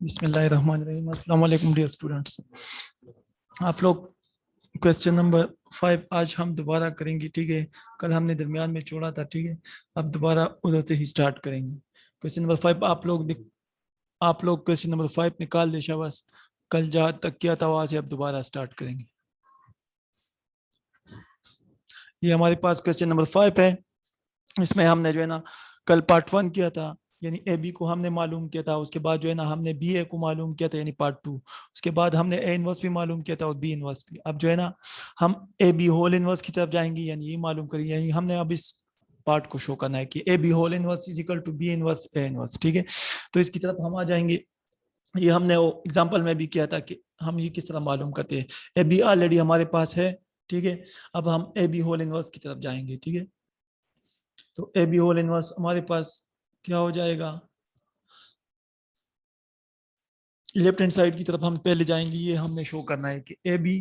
बिस्मिल्लाहिर्रहमानिर्रहीम। अस्सलाम वालेकुम डियर स्टूडेंट्स। आप लोग क्वेश्चन नंबर 5 आज हम दोबारा करेंगे, ठीक है। कल हमने दरमियान में छोड़ा था, ठीक है। अब दोबारा उधर से ही स्टार्ट करेंगे। क्वेश्चन नंबर 5 आप लोग क्वेश्चन नंबर 5 निकाल दे शाबाश। कल जहाँ तक किया था वहां से अब दोबारा स्टार्ट करेंगे। ये हमारे पास क्वेश्चन नंबर 5 है। इसमें हमने जो है ना कल पार्ट 1 किया था, यानी ए बी को हमने मालूम किया था। उसके बाद जो है ना हमने बी ए को मालूम किया था, यानी पार्ट 2। उसके बाद हमने ए इनवर्स भी मालूम किया था और बी इनवर्स भी। अब जो है ना हम ए बी होल इनवर्स की तरफ जाएंगे, यानी ये मालूम करेंगे। यानी हमने अब इस पार्ट को शो करना है कि A B whole inverse is equal to B inverse A inverse, ठीक है। तो इसकी तरफ हम आ जाएंगे। ये हमने वो एग्जाम्पल में भी किया था कि हम ये किस तरह मालूम करते हैं। ए बी ऑलरेडी हमारे पास है, ठीक है। अब हम ए बी होल इनवर्स की तरफ जाएंगे, ठीक है। तो ए बी होल इनवर्स हमारे पास क्या हो जाएगा, लेफ्ट हैंड साइड की तरफ हम पहले जाएंगे। ये हमने शो करना है कि A B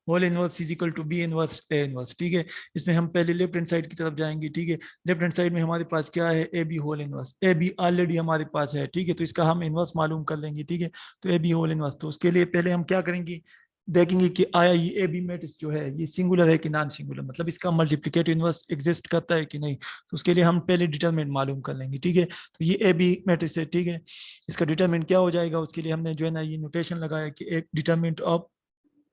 whole inverse is equal to B inverse A inverse, ठीक है। इसमें हम पहले लेफ्ट हैंड साइड की तरफ जाएंगे, ठीक है। लेफ्ट हैंड साइड में हमारे पास क्या है, A B whole inverse. A B already हमारे पास है, ठीक है। तो इसका हम इनवर्स मालूम कर लेंगे, ठीक है। तो ए बी होल इनवर्स, तो उसके लिए पहले हम क्या करेंगे, देखेंगे कि आया ये ए बी मैट्रिक्स जो है ये सिंगुलर है कि नॉन सिंगुलर, मतलब इसका मल्टीप्लिकेटिव इनवर्स एग्जिस्ट करता है कि नहीं। तो उसके लिए हम पहले डिटरमिनेंट मालूम कर लेंगे, ठीक है। तो ये ए बी मैट्रिक्स है, ठीक है। इसका डिटरमिनेंट क्या हो जाएगा, उसके लिए हमने जो है ना ये नोटेशन लगाया कि एक डिटरमिनेंट ऑफ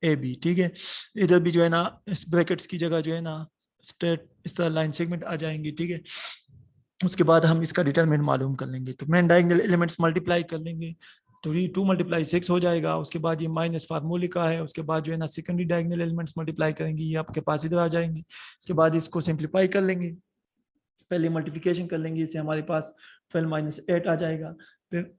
ए बी, ठीक है। इधर भी जो है ना इस ब्रैकेट्स की जगह जो है ना स्ट्रेट इस तरह लाइन सेगमेंट आ जाएंगे, ठीक है। उसके बाद हम इसका डिटरमिनेंट मालूम कर लेंगे। तो मेन डायगोनल एलिमेंट्स मल्टीप्लाई कर लेंगे, तो ये 2 × 6 हो जाएगा। उसके बाद ये माइनस फार्मूले का है। उसके बाद जो है ना सेकेंडरी डायगोनल एलिमेंट्स मल्टीप्लाई करेंगे, ये आपके पास इधर आ जाएंगे। इसके बाद इसको सिंप्लीफाई कर लेंगे, पहले मल्टीप्लिकेशन कर लेंगे, इससे हमारे पास 12 - 8 आ जाएगा। फिर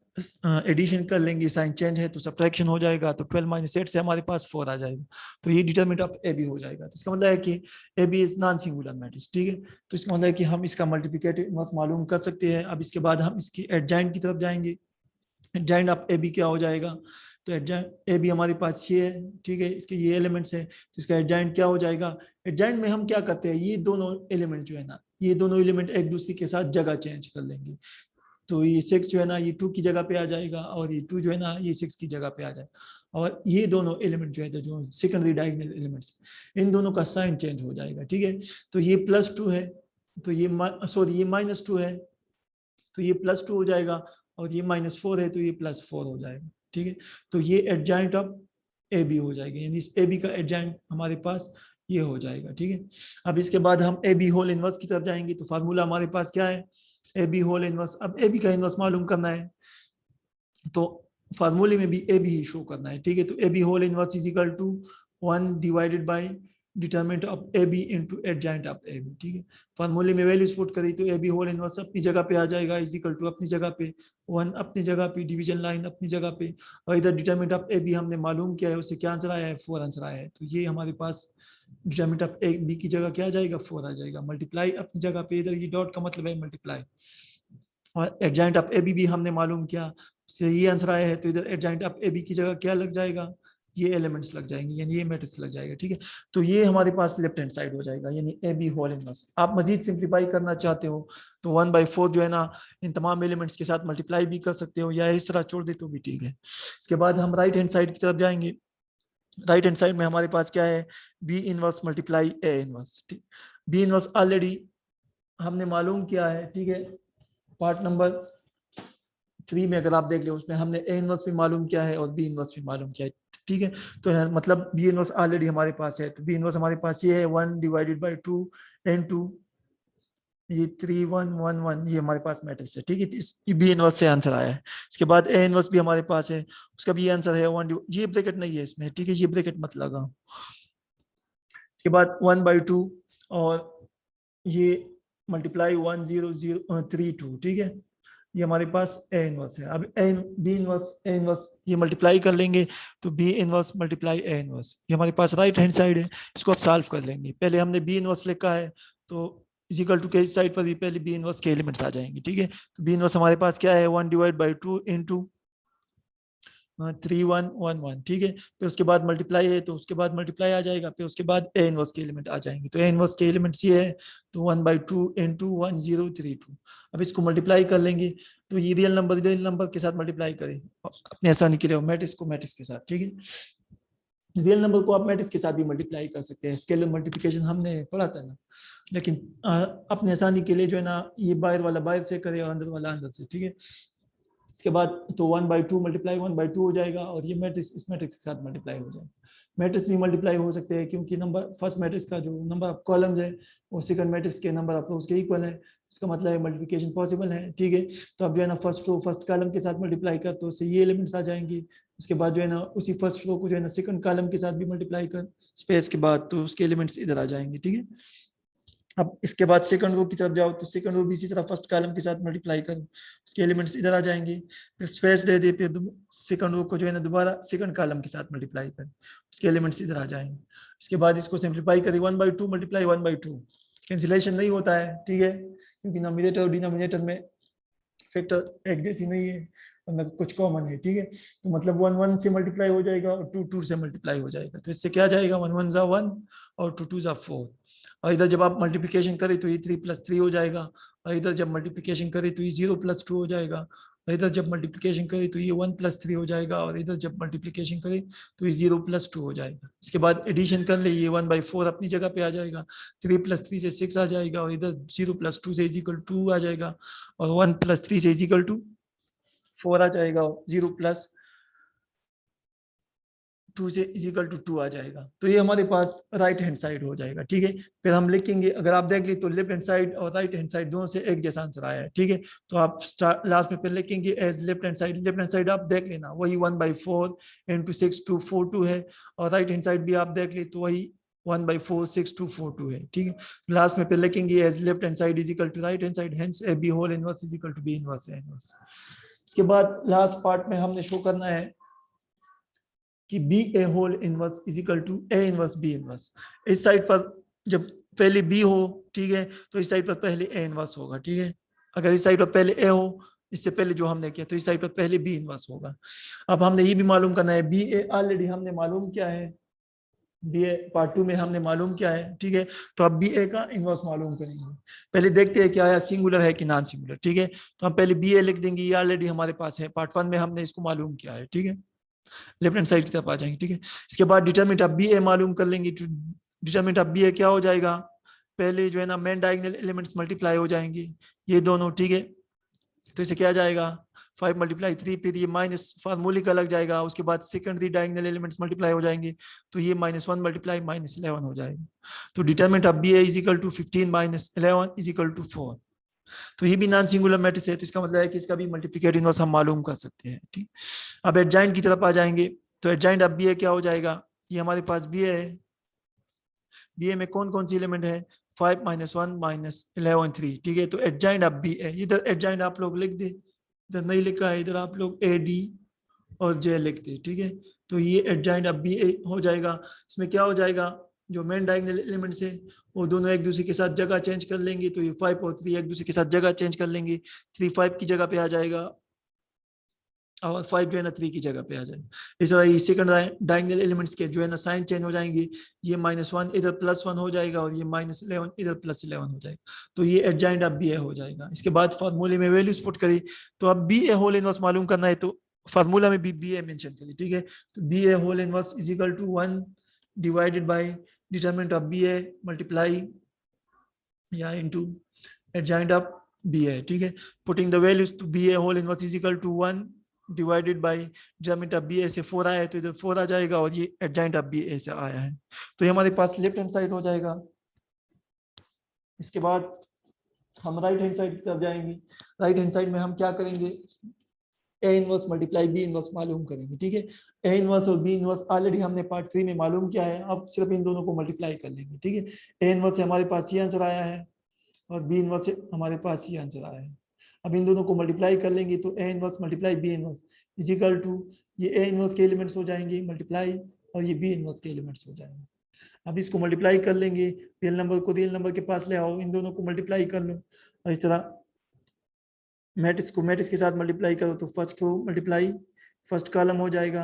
एडिशन कर लेंगे, साइन चेंज है तो सब्ट्रैक्शन हो जाएगा। तो 12 - 8 से हमारे पास 4 आ जाएगा। तो ये डिटरमिनेंट ऑफ ए बी हो जाएगा। तो इसका मतलब है कि A B is non singular matrix, ठीक है। तो इसका मतलब है कि हम इसका मल्टीप्लिकेटिव इनवर्स मालूम कर सकते हैं। अब इसके बाद हम इसकी एडजॉइंट की तरफ जाएंगे। एडजॉइंट ऑफ ए बी क्या हो जाएगा, तो एडजॉइंट ए बी हमारे पास ये है, ठीक है। इसके ये एलिमेंट्स है, तो इसका एडजॉइंट क्या हो जाएगा। एडजॉइंट में हम क्या करते हैं, ये दोनों एलिमेंट जो है ना, ये दोनों एलिमेंट एक दूसरे के साथ जगह चेंज कर लेंगे। तो ये 6 जो है ना ये 2 की जगह पे आ जाएगा, और ये 2 जो है ना ये 6 की जगह पे आ जाएगा। और ये दोनों एलिमेंट जो है जो सेकेंडरी डायगोनल एलिमेंट्स, इन दोनों का साइन चेंज हो जाएगा, ठीक है। तो ये +2 है, तो ये सॉरी ये -2 है, तो ये +2 हो जाएगा। और ये -4 है, तो ये +4 हो जाएगा, ठीक है। तो ये एडजॉइंट ऑफ ए बी हो जाएगा, यानी इस ए बी का एडजॉइंट हमारे पास ये हो जाएगा, ठीक है। अब इसके बाद हम ए बी होल इनवर्स की तरफ जाएंगे। तो फार्मूला हमारे पास क्या है, ए बी होल इनवर्स। अब ए बी का इनवर्स मालूम करना है, तो फार्मूले में भी ए बी ही शो करना है, ठीक है। तो A B whole inverse is equal to 1 divided by determinant of A B into adjoint of A B, ठीक है। फार्मूले में वैल्यूज पुट करी तो ए बी होल इनवर्स अपनी जगह पे आ जाएगा, इज इक्वल टू अपनी जगह पे 1 अपनी जगह पे, डिवीजन लाइन अपनी जगह पे, और इधर डिटरमिनेंट ऑफ ए बी हमने मालूम किया है, उससे क्या आंसर आया है, 4 आंसर आया है। तो ये हमारे पास डिटरमिनेंट ऑफ ए बी की जगह क्या आ जाएगा, 4 आ जाएगा। मल्टीप्लाई अपनी जगह पे, इधर ये डॉट का मतलब है मल्टीप्लाई, और एडजॉइंट ऑफ ए बी भी हमने मालूम किया, उससे ये आंसर आया है। तो इधर एडजॉइंट ऑफ ए बी की जगह क्या लग जाएगा, ये एलिमेंट्स लग जाएंगे, यानी ये मैट्रिक्स लग जाएगा, ठीक है। तो ये हमारे पास लेफ्ट हैंड साइड हो जाएगा, यानी ए बी होल इनवर्स। आप मजीद सिंप्लीफाई करना चाहते हो तो 1/4 जो है ना इन तमाम एलिमेंट्स के साथ मल्टीप्लाई भी कर सकते हो, या इस तरह छोड़ दे तो भी ठीक है। इसके बाद हम राइट हैंड साइड की तरफ जाएंगे। राइट हैंड साइड में हमारे पास क्या है, B inverse multiply A inverse, ठीक। बी इनवर्स ऑलरेडी हमने मालूम किया है, ठीक है। पार्ट नंबर 3 में अगर आप देख ले, उसमें हमने ए इनवर्स भी मालूम किया है और बी इनवर्स भी मालूम किया है, ठीक है। तो मतलब बी इनवर्स ऑलरेडी हमारे पास है। तो बी इनवर्स हमारे पास ये है 1 डिवाइडेड बाई 2 n2, ये 3 1 1 1, ये हमारे पास मैट्रिक्स है, ठीक है। इस बी इनवर्स से आंसर आया है। इसके बाद ए इनवर्स भी हमारे पास है, उसका भी आंसर है 1, ये ब्रैकेट नहीं है इसमें, ठीक है, ये ब्रैकेट मत लगाओ। इसके बाद 1/2, और ये मल्टीप्लाई 1 0 0 3 2, ठीक है। ये हमारे पास ए इनवर्स है। अब बी इनवर्स ए इनवर्स ये मल्टीप्लाई कर लेंगे, तो B inverse multiply A inverse, ये हमारे पास राइट हैंड साइड है। इसको अब सॉल्व कर लेंगे। पहले हमने बी इनवर्स लिखा है, तो इजिकल टू के इस साइड पर भी पहले बी इनवर्स के एलिमेंट्स आ जाएंगे, ठीक है। तो बी इनवर्स हमारे पास क्या है, 1 डिवाइड बाई 2 इंटू 3111, ठीक है। फिर उसके बाद मल्टीप्लाई है तो उसके बाद मल्टीप्लाई आ जाएगा, फिर उसके बाद ए इनवर्स के एलिमेंट आ जाएंगे। तो ए इनवर्स के एलिमेंट्स ये है, तो 1/2 इंटू 1032। अब इसको मल्टीप्लाई कर लेंगे, तो ये रियल नंबर के साथ मल्टीप्लाई करें अपने आसानी के लिए, मैट्रिक्स को मैट्रिक्स के साथ, ठीक है। रियल नंबर को आप मैट्रिक्स के साथ भी मल्टीप्लाई कर सकते हैं, स्केलर मल्टीप्लिकेशन हमने पढ़ा था ना, लेकिन अपने आसानी के लिए जो है ना, ये बाहर वाला बाहर से करे और अंदर वाला अंदर से, ठीक है। इसके बाद तो 1/2 मल्टीप्लाई 1/2 हो जाएगा, और ये मैट्रिक्स इस मैट्रिक्स के साथ मल्टीप्लाई हो जाएगा। मैट्रिक्स भी मल्टीप्लाई हो सकते हैं, क्योंकि नंबर फर्स्ट मैट्रिक्स का जो नंबर ऑफ कॉलम्स है वो सेकंड मैट्रिक्स के नंबर ऑफ रोज के इक्वल है, इसका मतलब है मल्टीप्लिकेशन पॉसिबल है, ठीक है। तो अब जो है ना फर्स्ट रो फर्स्ट कॉलम के साथ मल्टीप्लाई कर तो उससे ये एलिमेंट्स आ जाएंगे। उसके बाद जो है ना उसी फर्स्ट रो को जो है ना सेकंड कॉलम के साथ भी मल्टीप्लाई कर स्पेस के बाद, तो उसके एलिमेंट्स इधर आ जाएंगे, ठीक है। अब इसके बाद सेकंड रो की तरफ जाओ तो सेकंड रो भी इसी तरह फर्स्ट कॉलम के साथ मल्टीप्लाई करो, उसके एलिमेंट्स इधर आ जाएंगे। फिर स्पेस दे दे, फिर सेकंड रो को जो है ना दोबारा सेकंड कॉलम के साथ मल्टीप्लाई कर, उसके एलिमेंट्स इधर आ जाएंगे। इसके बाद इसको सिंप्लीफाई करें, 1/2 मल्टीप्लाई 1/2, कैंसिलेशन नहीं होता है, ठीक है, क्योंकि नोमिनेटर और डिनोमिनेटर में फैक्टर एक जैसी नहीं है, मतलब कुछ कॉमन है, ठीक है। तो मतलब 1 1 से मल्टीप्लाई हो जाएगा और 2 2 से मल्टीप्लाई हो जाएगा, तो इससे क्या जाएगा, 1 1 जा 1 और 2 2 जा 4। और इधर जब आप मल्टीप्लिकेशन करें तो ये 3 + 3 हो जाएगा, और इधर जब मल्टीप्लिकेशन करें तो ये 0 + 2 हो जाएगा, और इधर जब मल्टीप्लिकेशन करें तो ये 1 + 3 हो जाएगा, और इधर जब मल्टीप्लिकेशन करें तो ये 0 + 2 हो जाएगा। इसके बाद एडिशन कर ले, ये 1/4 अपनी जगह पे आ जाएगा, 3 + 3 से 6 आ जाएगा, और इधर 0 + 2 से इक्वल 2 आ जाएगा, और 1 + 3 से इक्वल 4 आ जाएगा, 0 + 2 से इक्वल टू 2 आ जाएगा। तो ये हमारे पास राइट हैंड साइड हो जाएगा, ठीक है। फिर हम लिखेंगे, अगर आप देख ली तो लेफ्ट हैंड साइड और राइट हैंड साइड दोनों से एक जैसा आंसर आया है, ठीक है। तो आप लास्ट में फिर लिखेंगे एज लेफ्ट हैंड साइड आप देख लेना वही 1/4 इंटू 6242 है, और राइट हैंड साइड भी आप देख ली तो वही 1/4 6242 है, ठीक है। लास्ट में फिर लिखेंगे as left hand side is equal to right hand side, hence A B whole inverse is equal to B inverse A inverse. इसके बाद लास्ट पार्ट में हमने शो करना है कि B A whole inverse is equal to A inverse B inverse. इस side पर जब पहले बी हो, ठीक है, तो इस साइड पर पहले ए इनवर्स होगा, ठीक है। अगर इस साइड पर पहले ए हो, इससे पहले जो हमने किया, तो इस साइड पर पहले बी इनवर्स होगा। अब हमने ये भी मालूम करना है, बी ए ऑलरेडी हमने मालूम किया है, बी ए पार्ट 2 में हमने मालूम किया है, ठीक है। तो अब बी ए का इनवर्स मालूम करेंगे। पहले देखते हैं क्या है, सिंगुलर है कि नॉन सिंगुलर, ठीक है। तो हम पहले बी ए लिख देंगे, ये ऑलरेडी हमारे पास है, पार्ट 1 में हमने इसको मालूम किया है, ठीक है। लेफ्ट हैंड साइड की तरफ आ जाएंगे, ठीक है। इसके बाद डिटरमिनेंट ऑफ बी ए मालूम कर लेंगे। डिटरमिनेंट ऑफ बी ए क्या हो जाएगा, पहले जो है ना मेन डायगोनल एलिमेंट्स मल्टीप्लाई हो जाएंगे, ये दोनों, ठीक है। तो इसे क्या जाएगा 5 × 3, फिर ये माइनस फार्मूले का लग जाएगा, उसके बाद सेकेंडरी डायगोनल एलिमेंट्स मल्टीप्लाई हो जाएंगे, तो ये -1 × -11 हो जाएगा। तो determinant of B A is equal to 15 - 11 is equal to 4। तो ये भी नॉन सिंगुलर मैट्रिक्स है, तो इसका मतलब है कि इसका भी मल्टीप्लिकेटिव इनवर्स हम मालूम कर सकते हैं, ठीक। अब एडजॉइंट की तरफ आ जाएंगे, तो एडजॉइंट अब बी ए क्या हो जाएगा, ये हमारे पास बी ए है, बी ए में कौन कौन सी एलिमेंट है, 5 - 1 - 11 3, ठीक है। तो एडजॉइंट अब बी ए, इधर एडजॉइंट आप लोग लिख दे, इधर नहीं लिखा है, इधर आप लोग ए डी और जे लिख दे, ठीक है। तो ये एडजॉइंट अब बी ए हो जाएगा। इसमें क्या हो जाएगा, जो मेन डायगोनल एलिमेंट्स है वो दोनों एक दूसरे के साथ जगह चेंज कर लेंगे, तो ये 5 और 3 एक दूसरे के साथ जगह चेंज कर लेंगे, 3 5 की जगह पे आ जाएगा, और 5 जो है ना 3 की जगह पे आ जाएगा। इस तरह ये सेकंड डायगोनल एलिमेंट्स के जो है ना साइन चेंज हो जाएंगे, ये -1 इधर +1 हो जाएगा, और ये -11 इधर +11 हो जाएगा। तो ये एडजॉइंट अब बी ए हो जाएगा। इसके बाद फार्मूले में वैल्यूज पुट करी, तो अब बी ए होल इनवर्स मालूम करना है, तो फार्मूला में भी बी ए मेंशन करिए, ठीक है। तो B A whole inverse is equal to 1 divided by determinant of B A multiply या into adjoint of B A, ठीक है। Putting the values to B A whole inverse is equal to 1 divided by determinant of B A से 4 आया है, तो इधर 4 आ जाएगा, और ये एडजॉइंट ऑफ बी ए से आया है, तो ये हमारे पास लेफ्ट हैंड साइड हो जाएगा। इसके बाद हम राइट हैंड साइड की तरफ जाएंगे। राइट हैंड साइड में हम क्या करेंगे, A inverse multiply B inverse मालूम करेंगे, ठीक है। ए इनवर्स और बी इनवर्स ऑलरेडी हमने पार्ट 3 में मालूम किया है, अब सिर्फ इन दोनों को मल्टीप्लाई कर लेंगे, ठीक है। ए इनवर्स से हमारे पास ये आंसर आया है, और बी इनवर्स से हमारे पास ये आंसर आया है। अब इन दोनों को मल्टीप्लाई कर लेंगे, तो A inverse multiply B inverse is equal to, ये ए इनवर्स के एलिमेंट्स हो जाएंगे मल्टीप्लाई, और ये बी इनवर्स के एलिमेंट्स हो जाएंगे। अब इसको मल्टीप्लाई कर लेंगे, रियल नंबर को रियल नंबर के पास ले आओ, इन दोनों को मल्टीप्लाई कर लो, और इस तरह मैट्रिक्स को मैट्रिक्स के साथ मल्टीप्लाई करो, तो first row multiply first column हो जाएगा,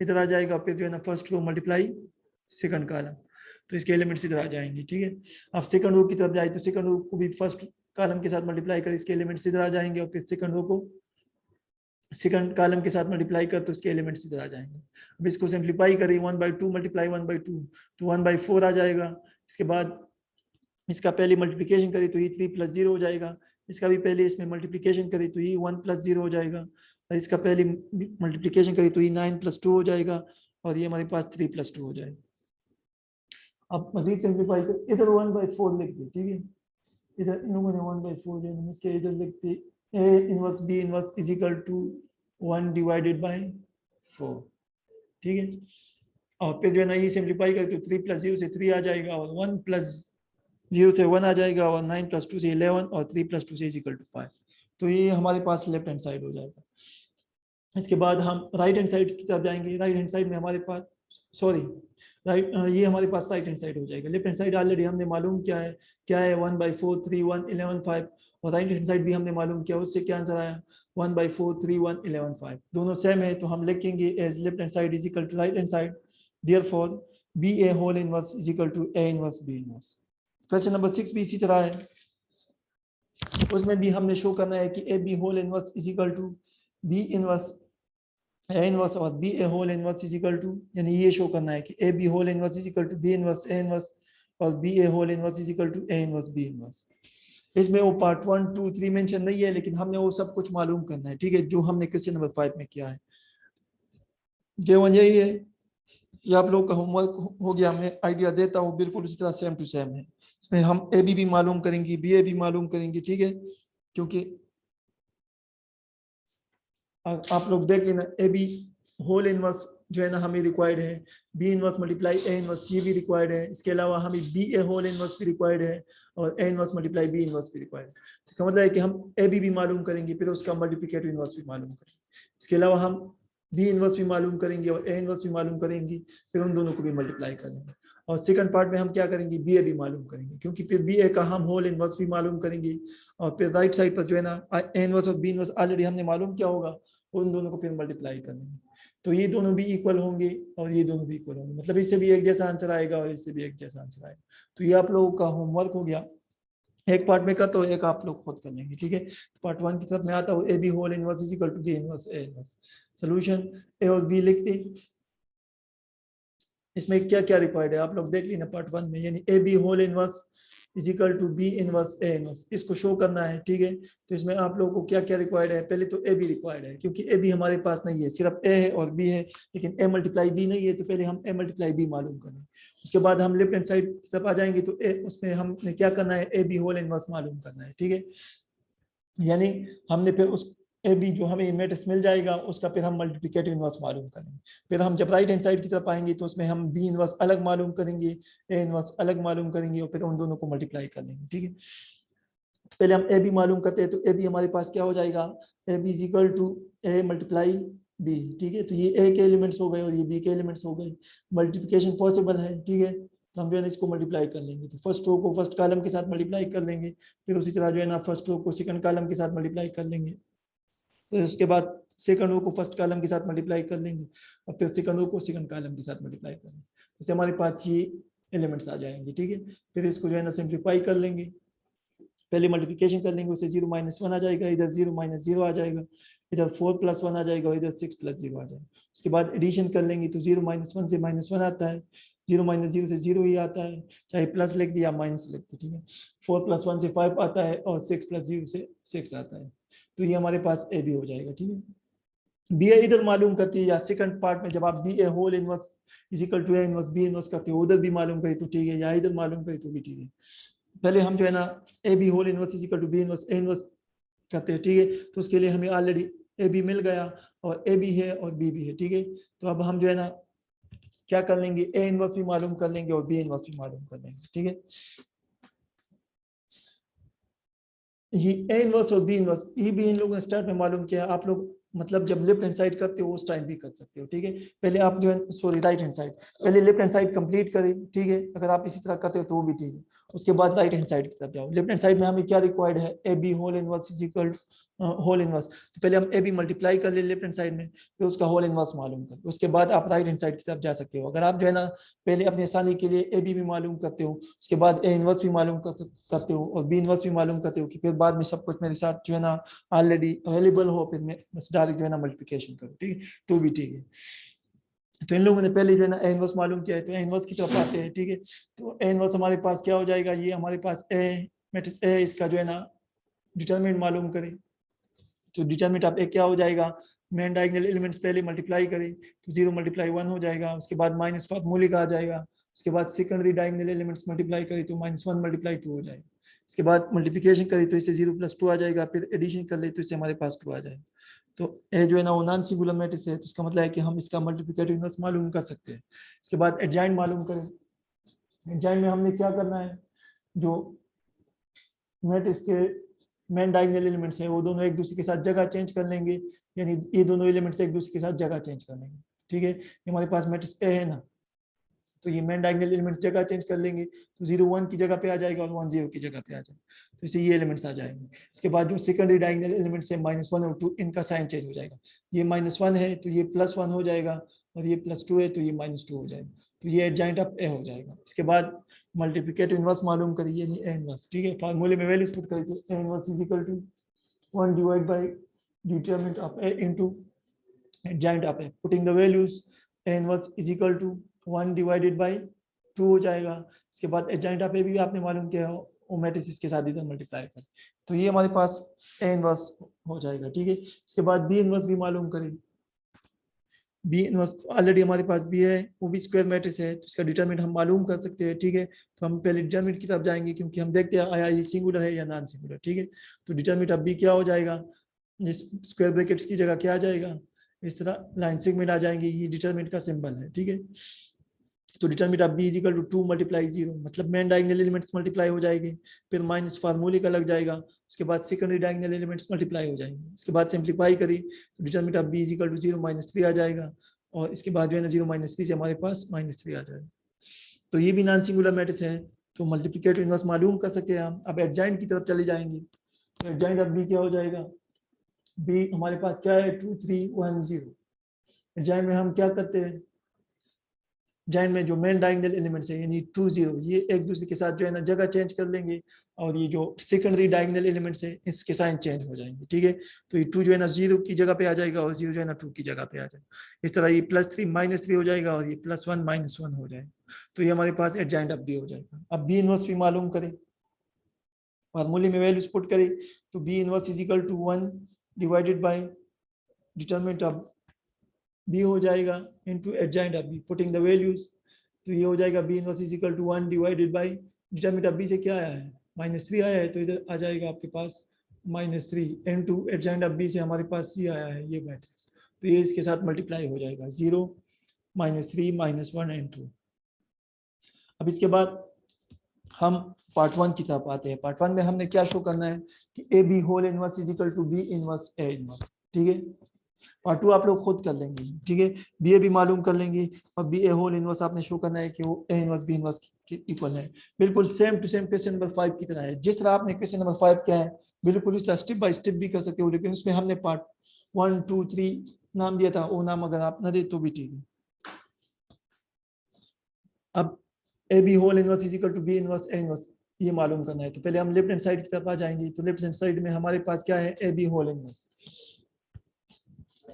इधर आ जाएगा, फिर जो है ना first row multiply second column, तो इसके एलिमेंट्स इधर आ जाएंगे, ठीक है। अब सेकंड रो की तरफ जाए तो सेकंड रो को भी फर्स्ट कॉलम के साथ मल्टीप्लाई कर, इसके एलिमेंट्स इधर आ जाएंगे, और फिर सेकंड रो को सेकंड कॉलम के साथ मल्टीप्लाई कर तो इसके एलिमेंट्स इधर आ जाएंगे। अब इसको सिंप्लीफाई करें, 1/2 मल्टीप्लाई 1/2 तो 1/4 आ जाएगा। इसके बाद इसका पहले मल्टीप्लिकेशन करें तो ये 3 + 0 हो जाएगा, इसका भी पहले इसमें मल्टीप्लिकेशन करें तो ये 1 + 0 हो जाएगा, और इसका पहले मल्टीप्लिकेशन करें तो ये 9 + 2 हो जाएगा, और ये हमारे पास 3 + 2 हो जाएगा। अब मजीद सिंप्लीफाई कर, इधर 1/4 लिख दे, ठीक है, इधर इन लोगों ने 1/4 ले लिया, इसके इधर लिखते A inverse B inverse is equal to 1/4, ठीक है। और फिर जो है ना ये सिंप्लीफाई करके 3 + 0 से 3 आ जाएगा, और 1 + 0 से 1 आ जाएगा, और 9 + 2 से 11, और 3 + 2 से इज इक्वल टू 5। तो ये हमारे पास लेफ्ट हैंड साइड हो जाएगा। इसके बाद हम राइट हैंड साइड की तरफ जाएंगे। राइट हैंड साइड में हमारे पास ये हमारे पास राइट हैंड साइड हो जाएगा। लेफ्ट हैंड साइड ऑलरेडी हमने मालूम क्या है 1/4 3 1 11 5, और राइट हैंड साइड भी हमने मालूम किया, उससे क्या आंसर आया 1/4 3 1 11 5, दोनों सेम है, तो हम लिखेंगे as left hand side is equal to right hand side, therefore BA whole inverse is equal to A inverse B inverse. Question number 6 भी इसी तरह है, उसमें भी हमने शो करना है कि AB whole inverse is equal to B inverse A inverse, और BA whole inverse is equal to, यानी ये शो करना है कि AB whole inverse is equal to B inverse A inverse, और BA whole inverse is equal to A inverse B inverse. इसमें वो part 1 2 3 mention नहीं है, लेकिन हमने वो सब कुछ मालूम करना है, ठीक है, जो हमने क्वेश्चन नंबर 5 में किया है। J1 यही है, ये आप लोगों का होमवर्क हो गया, मैं आइडिया देता हूँ, बिल्कुल इसी तरह सेम टू सेम है। इसमें हम AB भी मालूम करेंगे, BA भी मालूम करेंगे, ठीक है, क्योंकि आप लोग देख लेना AB होल इनवर्स जो है ना हमें रिक्वायर्ड है, B inverse multiply A inverse ये भी रिक्वायर्ड है, इसके अलावा हमें BA होल इनवर्स भी रिक्वायर्ड है, और A inverse multiply B inverse भी रिक्वायर्ड है। इसका मतलब है कि हम AB भी मालूम करेंगे, फिर उसका मल्टीप्लिकेटिव इनवर्स भी मालूम करेंगे, इसके अलावा हम B इनवर्स भी मालूम करेंगे और A इनवर्स भी मालूम करेंगे, फिर उन दोनों को भी मल्टीप्लाई करेंगे। और सेकंड पार्ट में हम क्या करेंगे, BA भी मालूम करेंगे, क्योंकि फिर BA का हम होल इनवर्स भी मालूम करेंगे, और फिर राइट साइड पर जो है ना A इनवर्स और B इनवर्स ऑलरेडी हमने मालूम किया होगा, उन दोनों को फिर मल्टीप्लाई करेंगे, तो ये दोनों भी इक्वल होंगे और ये दोनों भी इक्वल होंगे, मतलब इससे भी एक जैसा आंसर आएगा और इससे भी एक जैसा आंसर आएगा। तो ये आप लोगों का होमवर्क हो गया, एक पार्ट में का तो एक आप लोग खुद कर लेंगे, ठीक है। पार्ट 1 की तरफ मैं आता हूँ, AB whole inverse is equal to B inverse A inverse. Solution A और B लिखते, इसमें क्या क्या रिक्वायर्ड है आप लोग देख लेना पार्ट 1 में, यानी AB whole inverse is equal to B inverse A inverse, इसको शो करना है, ठीक है। तो इसमें आप लोगों को क्या क्या रिक्वायर्ड है, पहले तो AB रिक्वायर्ड है, क्योंकि AB हमारे पास नहीं है, सिर्फ A है और B है, लेकिन A मल्टीप्लाई B नहीं है, तो पहले हम A मल्टीप्लाई B मालूम करें। उसके बाद हम लेफ्ट हैंड साइड की तरफ आ जाएंगे, तो उसमें हमने क्या करना है, AB होल इनवर्स मालूम करना है, ठीक है। यानी हमने फिर उस AB जो हमें मैट्रिक्स मिल जाएगा उसका फिर हम मल्टीप्लिकेटिव इनवर्स मालूम करेंगे। फिर हम जब राइट हैंड साइड की तरफ आएंगे तो उसमें हम B इनवर्स अलग मालूम करेंगे, A इनवर्स अलग मालूम करेंगे, और फिर उन दोनों को मल्टीप्लाई कर लेंगे, ठीक है। तो पहले हम AB मालूम करते हैं, तो AB हमारे पास क्या हो जाएगा, AB is equal to A multiply B, ठीक है। तो ये A के एलिमेंट्स हो गए और ये B के एलिमेंट्स हो गए, मल्टीप्लिकेशन पॉसिबल है, ठीक है। तो हम जो है ना इसको मल्टीप्लाई कर लेंगे, तो फर्स्ट रो को फर्स्ट कॉलम के साथ मल्टीप्लाई कर लेंगे, फिर उसी तरह जो है ना फर्स्ट रो को सेकंड कॉलम के साथ मल्टीप्लाई कर लेंगे, तो उसके बाद सेकंड रो को फर्स्ट कॉलम के साथ मल्टीप्लाई कर लेंगे, और फिर सेकंड रो को सेकंड कॉलम के साथ मल्टीप्लाई कर लेंगे, तो हमारे पास ये एलिमेंट्स आ जाएंगे, ठीक है। फिर इसको जो है ना सिंप्लीफाई कर लेंगे, पहले मल्टीप्लिकेशन कर लेंगे, उससे 0 - 1 आ जाएगा, इधर 0 - 0 आ जाएगा, इधर 4 + 1 आ जाएगा, इधर 6 + 0 आ जाएगा। उसके बाद एडिशन कर लेंगे, तो 0 - 1 से -1 आता है, 0 - 0 से 0 ही आता है, चाहे प्लस लिख दिया माइनस लिख दिया, ठीक है। 4 + 1 से 5 आता है, और 6 + 0 से 6 आता है, तो ये हमारे पास AB हो जाएगा, ठीक है। BA इधर मालूम करती है, या सेकंड पार्ट में जब आप BA whole inverse is equal to A inverse B inverse करते हो, उधर भी मालूम करें तो ठीक है, या इधर मालूम करें तो भी ठीक है। पहले हम जो है ना AB whole inverse is equal to B inverse A inverse करते हैं, ठीक है। तो उसके लिए हमें ऑलरेडी AB मिल गया, और A भी है और B भी है, ठीक है। तो अब हम जो है ना क्या कर लेंगे, A इनवर्स भी मालूम कर लेंगे और B इनवर्स भी मालूम कर लेंगे, ठीक है। ये A इनवर्स और B इनवर्स ये भी इन लोगों ने स्टार्ट में मालूम किया, आप लोग मतलब जब लेफ्ट हैंड साइड करते हो उस टाइम भी कर सकते हो, ठीक है। पहले आप जो है सॉरी राइट हैंड साइड, पहले लेफ्ट हैंड साइड कंप्लीट करें, ठीक है। अगर आप इसी तरह करते हो तो वो भी ठीक है। उसके बाद राइट हैंड साइड की तरफ जाओ। लेफ्ट हैंड साइड में हमें क्या रिक्वायर्ड है, AB whole inverse is equal whole inverse, तो पहले हम ए बी मल्टीप्लाई कर ले लेफ्ट हैंड साइड में, फिर उसका होल इनवर्स मालूम कर, उसके बाद आप राइट हैंड साइड की तरफ जा सकते हो। अगर आप जो है ना पहले अपनी आसानी के लिए ए बी भी मालूम करते हो, उसके बाद ए इनवर्स भी मालूम करते हो और बी इनवर्स भी मालूम करते हो, कि फिर बाद में सब कुछ मेरे साथ जो है ना ऑलरेडी अवेलेबल हो, फिर मैं बस डायरेक्ट जो है ना मल्टीप्लिकेशन करूँ, ठीक है, तो भी ठीक है। तो इन लोगों ने पहले जो है ना ए इनवर्स मालूम किया है, तो ए इनवर्स की तरफ आते हैं, ठीक है। तो ए इनवर्स हमारे पास क्या हो जाएगा, ये हमारे पास ए मैट्रिक्स ए, इसका जो है ना डिटरमिनेंट मालूम करें, तो डिटरमिनेंट आप एक क्या हो जाएगा, मेन डायगोनल एलिमेंट्स पहले मल्टीप्लाई करें तो 0 मल्टीप्लाई 1 हो जाएगा, उसके बाद माइनस फार्मूलिक आ जाएगा, उसके बाद सेकेंडरी डायगोनल एलिमेंट्स मल्टीप्लाई करें तो -1 मल्टीप्लाई 2 हो जाएगा, इसके बाद मल्टीप्लिकेशन करें तो इससे 0 + 2 आ जाएगा, फिर एडिशन कर ले तो इससे हमारे पास 2 आ जाएगा। तो ए जो है ना वो नॉन सिंगुलर मैट्रिक्स है, तो इसका मतलब है कि हम इसका मल्टीप्लिकेटिव इनवर्स मालूम कर सकते हैं। इसके बाद एडजॉइंट मालूम करें, एडजॉइंट में हमने क्या करना है, जो मैट्रिक्स के मेन डायगोनल एलिमेंट्स है वो दोनों एक दूसरे के साथ जगह चेंज कर लेंगे, यानी ये दोनों एलिमेंट्स एक दूसरे के साथ जगह चेंज कर लेंगे, ठीक है। ये हमारे पास मैट्रिक्स ए है ना, तो ये मेन डायगोनल एलिमेंट्स जगह चेंज कर लेंगे, तो 0 1 की जगह पे आ जाएगा और 1 0 की जगह पे आ जाएगा, तो इससे ये एलिमेंट्स आ जाएंगे। इसके बाद जो सेकेंडरी डायगोनल एलिमेंट्स है -1 और 2, इनका साइन चेंज हो जाएगा, ये -1 है तो ये +1 हो जाएगा, और ये +2 है तो ये -2 हो जाएगा, तो ये एडजॉइंट ऑफ ए हो जाएगा। इसके बाद मल्टीप्लिकेटिव इनवर्स मालूम करिए, यानी ए इनवर्स, ठीक है, फार्मूले में वैल्यूज पुट करके A inverse is equal to 1 divided by determinant of A into adjoint of A, putting the values A inverse is equal to 1 divided by 2 हो जाएगा। इसके बाद adjoint of A भी आपने मालूम किया हो, वो मैट्रिक्स इसके साथ इधर मल्टीप्लाई कर, तो ये हमारे पास A इनवर्स हो जाएगा, ठीक है। इसके बाद B इनवर्स भी मालूम करें, बी इनवर्स ऑलरेडी हमारे पास भी है, वो भी स्क्वायर मैट्रिक्स है, तो इसका डिटरमिनेंट हम मालूम कर सकते हैं, ठीक है। तो हम पहले डिटरमिनेंट की तरफ जाएंगे, क्योंकि हम देखते हैं आया ये सिंगुलर है या नॉन सिंगुलर, ठीक है। तो डिटरमिनेंट अब बी क्या हो जाएगा, इस स्क्वायर ब्रैकेट्स की जगह क्या आ जाएगा, इस तरह लाइन सेगमेंट आ जाएंगे, ये डिटरमिनेंट का सिंबल है, ठीक है। तो डिटरमिनेंट अब B is equal to 2 multiply 0, मतलब मेन डायगोनल एलिमेंट्स मल्टीप्लाई हो जाएंगे, फिर माइनस फार्मूले का लग जाएगा, उसके बाद सेकेंडरी डायगोनल एलिमेंट्स मल्टीप्लाई हो जाएंगे, इसके बाद सिंप्लीफाई करी तो डिटरमिनेंट अब बी इज इक्वल टू 0 -3 आ जाएगा, और इसके बाद जो है ना 0 -3 से हमारे पास -3 आ जाएगा। तो ये भी नॉन सिंगुलर मैट्रिक्स है, तो मल्टीप्लिकेटिव इनवर्स मालूम कर सकते हैं हम। अब एडजॉइंट की तरफ चले जाएंगे, तो एडजॉइंट अब बी क्या हो जाएगा, बी हमारे पास क्या है 2 3 1 0। एडजॉइंट में हम क्या करते हैं, जॉइंट में जो मेन डायगोनल एलिमेंट्स है यानी 2 0, ये एक दूसरे के साथ जो है ना जगह चेंज कर लेंगे, और ये जो सेकेंडरी डायगोनल एलिमेंट्स है इसके साइन चेंज हो जाएंगे, ठीक है। तो ये 2 जो है ना 0 की जगह पे आ जाएगा, और 0 जो है ना 2 की जगह पे आ जाएगा, इस तरह ये +3 -3 हो जाएगा, और ये +1 -1 हो जाएगा, तो ये हमारे पास एडजॉइंट अब बी हो जाएगा। अब बी इनवर्स भी मालूम करें, फार्मूले में वैल्यूज पुट करें, तो B inverse is equal to 1 divided by determinant of B हो जाएगा into adjoint of B, putting the values, तो ये हो जाएगा B inverse is equal to 1 divided by determinant of B से क्या आया है -3 आया है, तो इधर आ जाएगा आपके पास -3 इनटू एडजॉइंट ऑफ बी से हमारे पास ये आया है ये मैट्रिक्स, तो ये इसके साथ मल्टीप्लाई हो जाएगा 0 -3 -1 एंड 2। अब इसके बाद हम पार्ट 1 की तरफ आते हैं। पार्ट 1 में हमने क्या शो करना है कि A B whole inverse is equal to B inverse A inverse, ठीक है। पार्ट 2 आप लोग खुद कर लेंगे, ठीक है, बी ए भी मालूम कर लेंगे, और बी ए होल इनवर्स आपने शो करना है कि वो ए इनवर्स बी इनवर्स के इक्वल है, बिल्कुल same to same question number 5 की तरह है। जिस तरह आपने क्वेश्चन नंबर 5 किया है बिल्कुल उस तरह स्टेप बाय स्टेप भी कर सकते हो, लेकिन उसमें हमने पार्ट 1 2 3 नाम दिया था, वो नाम अगर आप ना दे तो भी ठीक है। अब A B whole inverse is equal to B inverse A inverse ये मालूम करना है, तो पहले हम लेफ्ट हैंड साइड की तरफ आ जाएंगे, तो लेफ्ट हैंड साइड में हमारे पास क्या है A B whole inverse,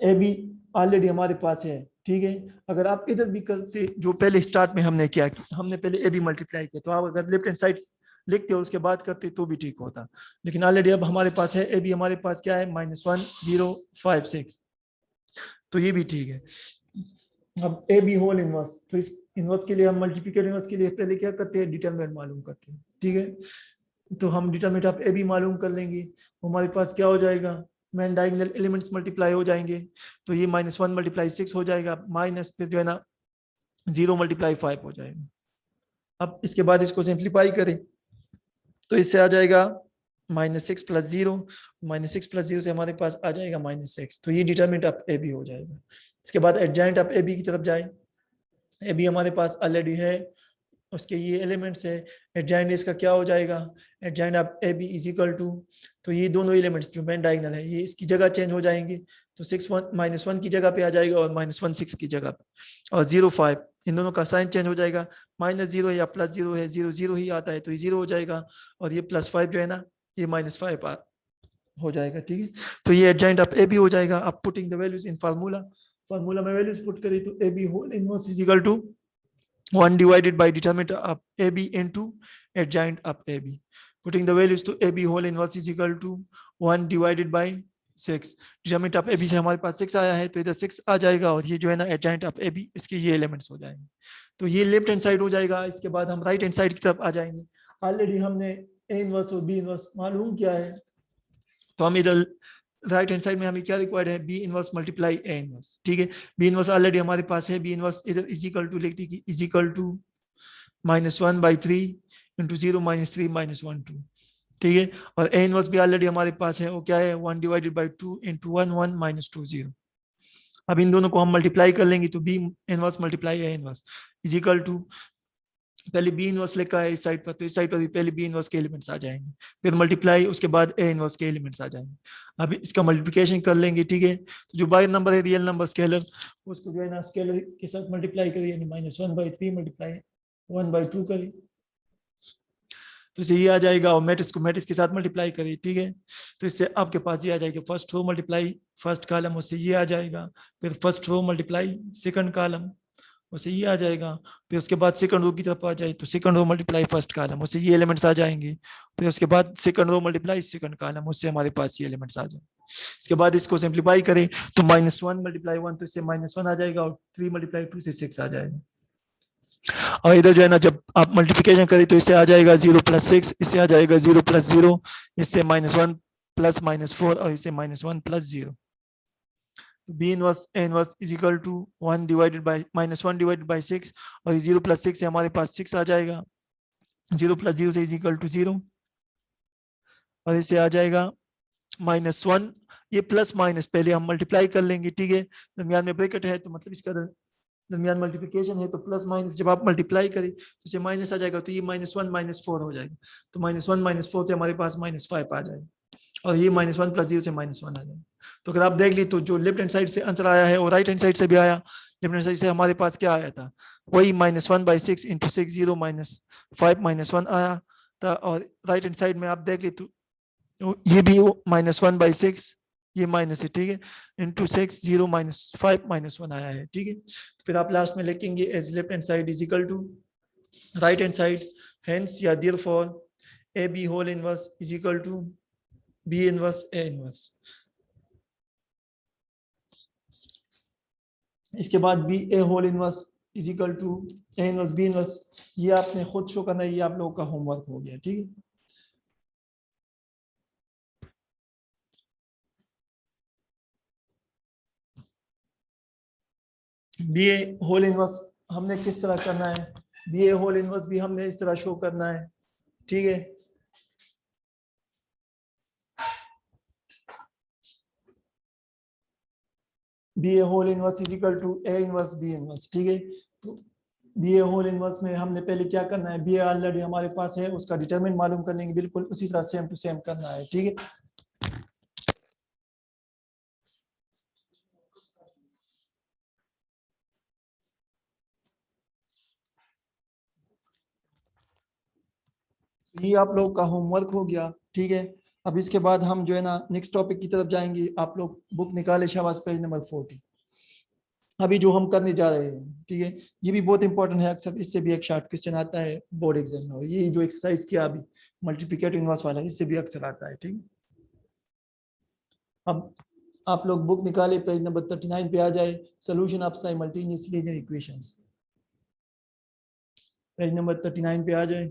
A B already हमारे पास है, ठीक है। अगर आप इधर भी करते जो पहले स्टार्ट में हमने किया, हमने पहले ए बी मल्टीप्लाई किया, तो आप अगर लेफ्ट हैंड साइड लिखते हो उसके बाद करते तो भी ठीक होता, लेकिन ऑलरेडी अब हमारे पास है ए बी, हमारे पास क्या है -1 0 5 6, तो ये भी ठीक है। अब ए बी होल इनवर्स, तो इस इनवर्स के लिए हम मल्टीप्लिकेटिव इनवर्स के लिए पहले क्या करते हैं डिटरमिनेंट मालूम करते हैं, ठीक है। तो हम डिटरमिनेंट ऑफ ए बी मालूम कर लेंगे, हमारे पास क्या हो जाएगा मेन डायगोनल एलिमेंट्स मल्टीप्लाई हो जाएंगे, तो ये -1 × 6 हो जाएगा, माइनस फिर जो है ना 0 × 5 हो जाएगा। अब इसके बाद इसको सिंप्लीफाई करें तो इससे आ जाएगा -6 + 0, -6 + 0 से हमारे पास आ जाएगा -6, तो ये डिटरमिनेंट ऑफ ए बी हो जाएगा। इसके बाद एडजॉइंट ऑफ ए बी की तरफ जाए, ए बी हमारे पास ऑलरेडी है उसके ये एलिमेंट्स है, एडजॉइंट इसका क्या हो जाएगा, adjoint of A B is equal to, तो ये दोनों एलिमेंट्स जो मेन डायगोनल है ये इसकी जगह चेंज हो जाएंगे, तो 6 1 -1 की जगह पे आ जाएगा और -1 6 की जगह पे, और 0 5 इन दोनों का साइन चेंज हो जाएगा, -0 या +0 है, 0 0 ही आता है तो ये 0 हो जाएगा, और ये +5 जो है ना ये -5 हो जाएगा, ठीक है। तो ये एडजॉइंट ऑफ ए बी हो जाएगा। अब putting the values in formula में वैल्यूज पुट करें तो A B whole inverse is equal to 1 divided by determinant of AB into adjoint of AB. Putting the values to AB whole inverse is equal to 1 divided by 6. Determinant of AB से हमारे पास 6 आया है तो इधर 6 आ जाएगा, और ये जो है ना adjoint of AB इसके ये एलिमेंट्स हो जाएंगे, तो ये लेफ्ट हैंड साइड हो जाएगा। इसके बाद हम राइट हैंड साइड की तरफ आ जाएंगे। ऑलरेडी हमने A इनवर्स और B इनवर्स मालूम किया है, तो हम इधर राइट हैंड साइड में हमें क्या रिक्वायर्ड है, B inverse multiply A inverse, ठीक है। बी इनवर्स ऑलरेडी हमारे पास है, बी इनवर्स इधर इज इक्वल टू लिख दी कि इज इक्वल टू -1/3 इंटू 0 -3 -1 2, ठीक है। और ए इनवर्स भी ऑलरेडी हमारे पास है, वो क्या है 1 डिवाइडेड बाई 2 इंटू 1 1 -2 0। अब इन दोनों को हम मल्टीप्लाई कर लेंगे तो B inverse multiply A inverse is equal to, पहले बी इनवर्स लिखा है इस साइड पर, तो इस साइड पर भी पहले बी इनवर्स के एलिमेंट्स आ जाएंगे, फिर मल्टीप्लाई, उसके बाद ए इनवर्स के एलिमेंट्स आ जाएंगे। अब इसका मल्टीप्लिकेशन कर लेंगे, ठीक है। तो जो बाहर नंबर है रियल नंबर स्केलर, उसको जो है ना स्केलर के साथ मल्टीप्लाई करिए, यानी -1/3 मल्टीप्लाई 1/2 करिए, तो इसे ये आ जाएगा, और मैट्रिक्स को मैट्रिक्स के साथ मल्टीप्लाई करिए, ठीक है। तो इससे आपके पास ये आ जाएगा first row multiply first column, उससे ये आ जाएगा, फिर first row multiply second column, उससे ये आ जाएगा, फिर उसके बाद सेकंड रो की तरफ आ जाए तो second row multiply first column, उससे ये एलिमेंट्स आ जाएंगे, फिर उसके बाद second row multiply second column, उससे हमारे पास ये एलिमेंट्स आ जाएंगे। इसके बाद इसको सिंप्लीफाई करें तो -1 मल्टीप्लाई 1 तो इससे -1 आ जाएगा, और 3 मल्टीप्लाई 2 से 6 आ जाएगा। और इधर जो है ना जब आप मल्टीप्लिकेशन करें तो इससे आ जाएगा 0 + 6, इससे आ जाएगा 0 + 0, इससे -1 + -4, और इससे -1 + 0। B inverse A inverse is equal to 1 divided by -1 divided by 6, और 0 + 6 से हमारे पास 6 आ जाएगा, 0 + 0 से इज इक्वल टू 0, और इससे आ जाएगा -1, ये प्लस माइनस पहले हम मल्टीप्लाई कर लेंगे, ठीक है। दरमियान में ब्रैकेट है तो मतलब इसका दरमियान मल्टीप्लिकेशन है, तो प्लस माइनस जब आप मल्टीप्लाई करें तो इसे माइनस आ जाएगा, तो ये -1 -4 हो जाएगा, तो -1 -4 से हमारे पास -5 आ जाएगा, और ये -1 + 0 से -1 आ जाएगा। तो अगर आप देख ली तो जो लेफ्ट हैंड साइड से आंसर आया है और राइट हैंड साइड से भी आया, लेफ्ट हैंड साइड से हमारे पास क्या आया था, वही -1/6 इंटू 6 0 -5 -1 आया था, और राइट हैंड साइड में आप देख ली तो ये भी -1/6 ये माइनस है, ठीक है, इंटू 6 0 -5 -1 आया है, ठीक है। फिर आप लास्ट में लिखेंगे as left hand side is equal to right hand side, hence या therefore A B whole inverse is equal to B inverse A inverse. इसके बाद B A whole inverse is equal to A inverse B inverse, ये आपने खुद show करना है, ये आप लोगों का होमवर्क हो गया, ठीक है। बी ए होल इनवर्स हमने किस तरह करना है, बी ए होल इनवर्स भी हमने इस तरह शो करना है, ठीक है। B A whole inverse is equal to A inverse B inverse, ठीक है। तो बी ए होल इनवर्स में हमने पहले क्या करना है, बी ए ऑलरेडी हमारे पास है, उसका डिटरमिनेंट मालूम कर लेंगे, बिल्कुल उसी तरह सेम टू सेम करना है, ठीक है। ये आप लोग का होमवर्क हो गया, ठीक है। अब इसके बाद हम जो है ना नेक्स्ट टॉपिक की तरफ जाएंगे। आप लोग बुक निकाले शाबाश, पेज नंबर 40 अभी जो हम करने जा रहे हैं, ठीक है। ये भी बहुत इंपॉर्टेंट है, अक्सर इससे भी एक शॉर्ट क्वेश्चन आता है बोर्ड एग्जाम में, और ये जो एक्सरसाइज किया अभी मल्टीप्लिकेटिव इनवर्स वाला, इससे भी अक्सर आता है, ठीक है। अब आप लोग बुक निकाले, पेज नंबर 39 पे आ जाए, solution of simultaneous linear equations, page number 39 पे आ जाए।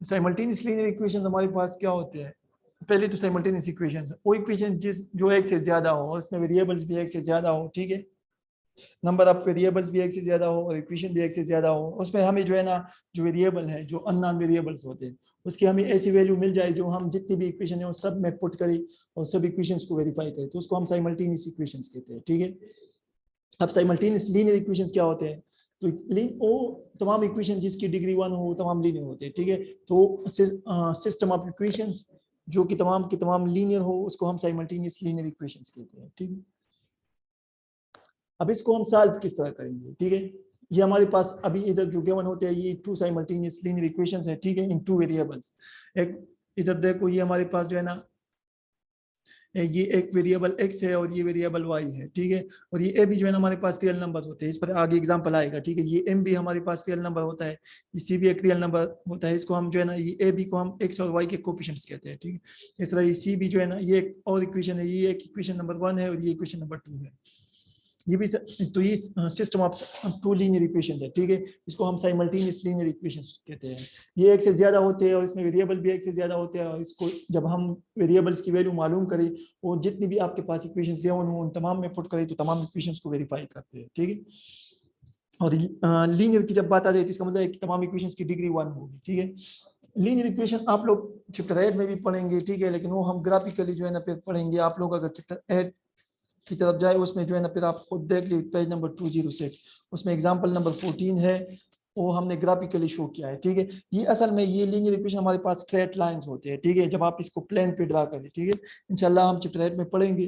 साइमल्टेनियस लीनियर इक्वेशंस हमारे पास क्या होते हैं, पहले तो साइमल्टेनियस इक्वेशंस वो इक्वेशन जो एक से ज्यादा हो, उसमें वेरिएबल्स भी एक से ज्यादा हो, ठीक है, नंबर ऑफ वेरिएबल्स भी एक से ज्यादा हो और इक्वेशन भी एक से ज्यादा हो। उसमें हमें जो है ना जो वेरिएबल है, जो अननोन वेरिएबल्स होते हैं, उसकी हमें ऐसी वैल्यू मिल जाए जो हम जितनी भी इक्वेशन है वो सब में पुट करें और सब इक्वेशंस को वेरीफाई करें, तो उसको हम साइमल्टेनियस इक्वेशंस कहते हैं, ठीक है। अब साइमल्टेनियस लीनियर इक्वेशंस क्या होते हैं, तो वो तमाम इक्वेशन जिसकी डिग्री 1 हो तमाम लीनियर होते हैं, ठीक है। तो सिस्टम ऑफ इक्वेशंस जो कि तमाम की तमाम लीनियर हो उसको हम साइमल्टेनियस लीनियर इक्वेशंस कहते हैं, ठीक है। अब इसको हम सॉल्व किस तरह करेंगे, ठीक है। ये हमारे पास अभी इधर जो गिवन होते हैं ये टू साइमल्टेनियस लीनियर इक्वेशंस है, ठीक है, इन टू वेरिएबल्स। एक इधर देखो ये हमारे पास जो है ना ये एक वेरिएबल x है और ये वेरिएबल y है, ठीक है। और ये a भी जो है ना हमारे पास रियल नंबर्स होते हैं, इस पर आगे एग्जांपल आएगा, ठीक है। ये m भी हमारे पास रियल नंबर होता है, ये c भी एक रियल नंबर होता है। इसको हम जो है ना ये a b को हम x और y के कोएफिशिएंट्स कहते हैं, ठीक है। इस तरह ये c भी जो है ना ये एक और इक्वेशन है, ये एक इक्वेशन नंबर 1 है और ये इक्वेशन नंबर 2 है। ये भी तो ये system of two linear equations है, ठीक है। इसको हम साइमल्टेनियस लीनियर इक्वेशंस कहते हैं। ये एक से ज्यादा होते हैं और इसमें वेरिएबल भी एक से ज्यादा होते हैं, और इसको जब हम वेरिएबल्स की वैल्यू मालूम करें और जितनी भी आपके पास इक्वेशंस गिवन हो उन तमाम में पुट करें तो तमाम इक्वेशंस को वेरीफाई करते हैं, ठीक है। और लीनियर की जब बात आ जाए तो इसका मतलब है कि तमाम इक्वेशंस की डिग्री 1 होगी, ठीक है। लीनियर इक्वेशन आप लोग चैप्टर 8 में भी पढ़ेंगे, ठीक है, लेकिन वो हम ग्राफिकली जो है ना फिर पढ़ेंगे। आप लोग अगर चैप्टर 8 की तरफ जाए उसमें जो है ना फिर आप खुद देख लीजिए पेज नंबर 206, उसमें एग्जांपल नंबर 14 है, वो हमने ग्राफिकली शो किया है, ठीक है। ये असल में ये लीनियर इक्वेशन हमारे पास स्ट्रेट लाइंस होते हैं, ठीक है, जब आप इसको प्लेन पे ड्रा करें, ठीक है। इंशाल्लाह हम चैप्टर 8 में पढ़ेंगे।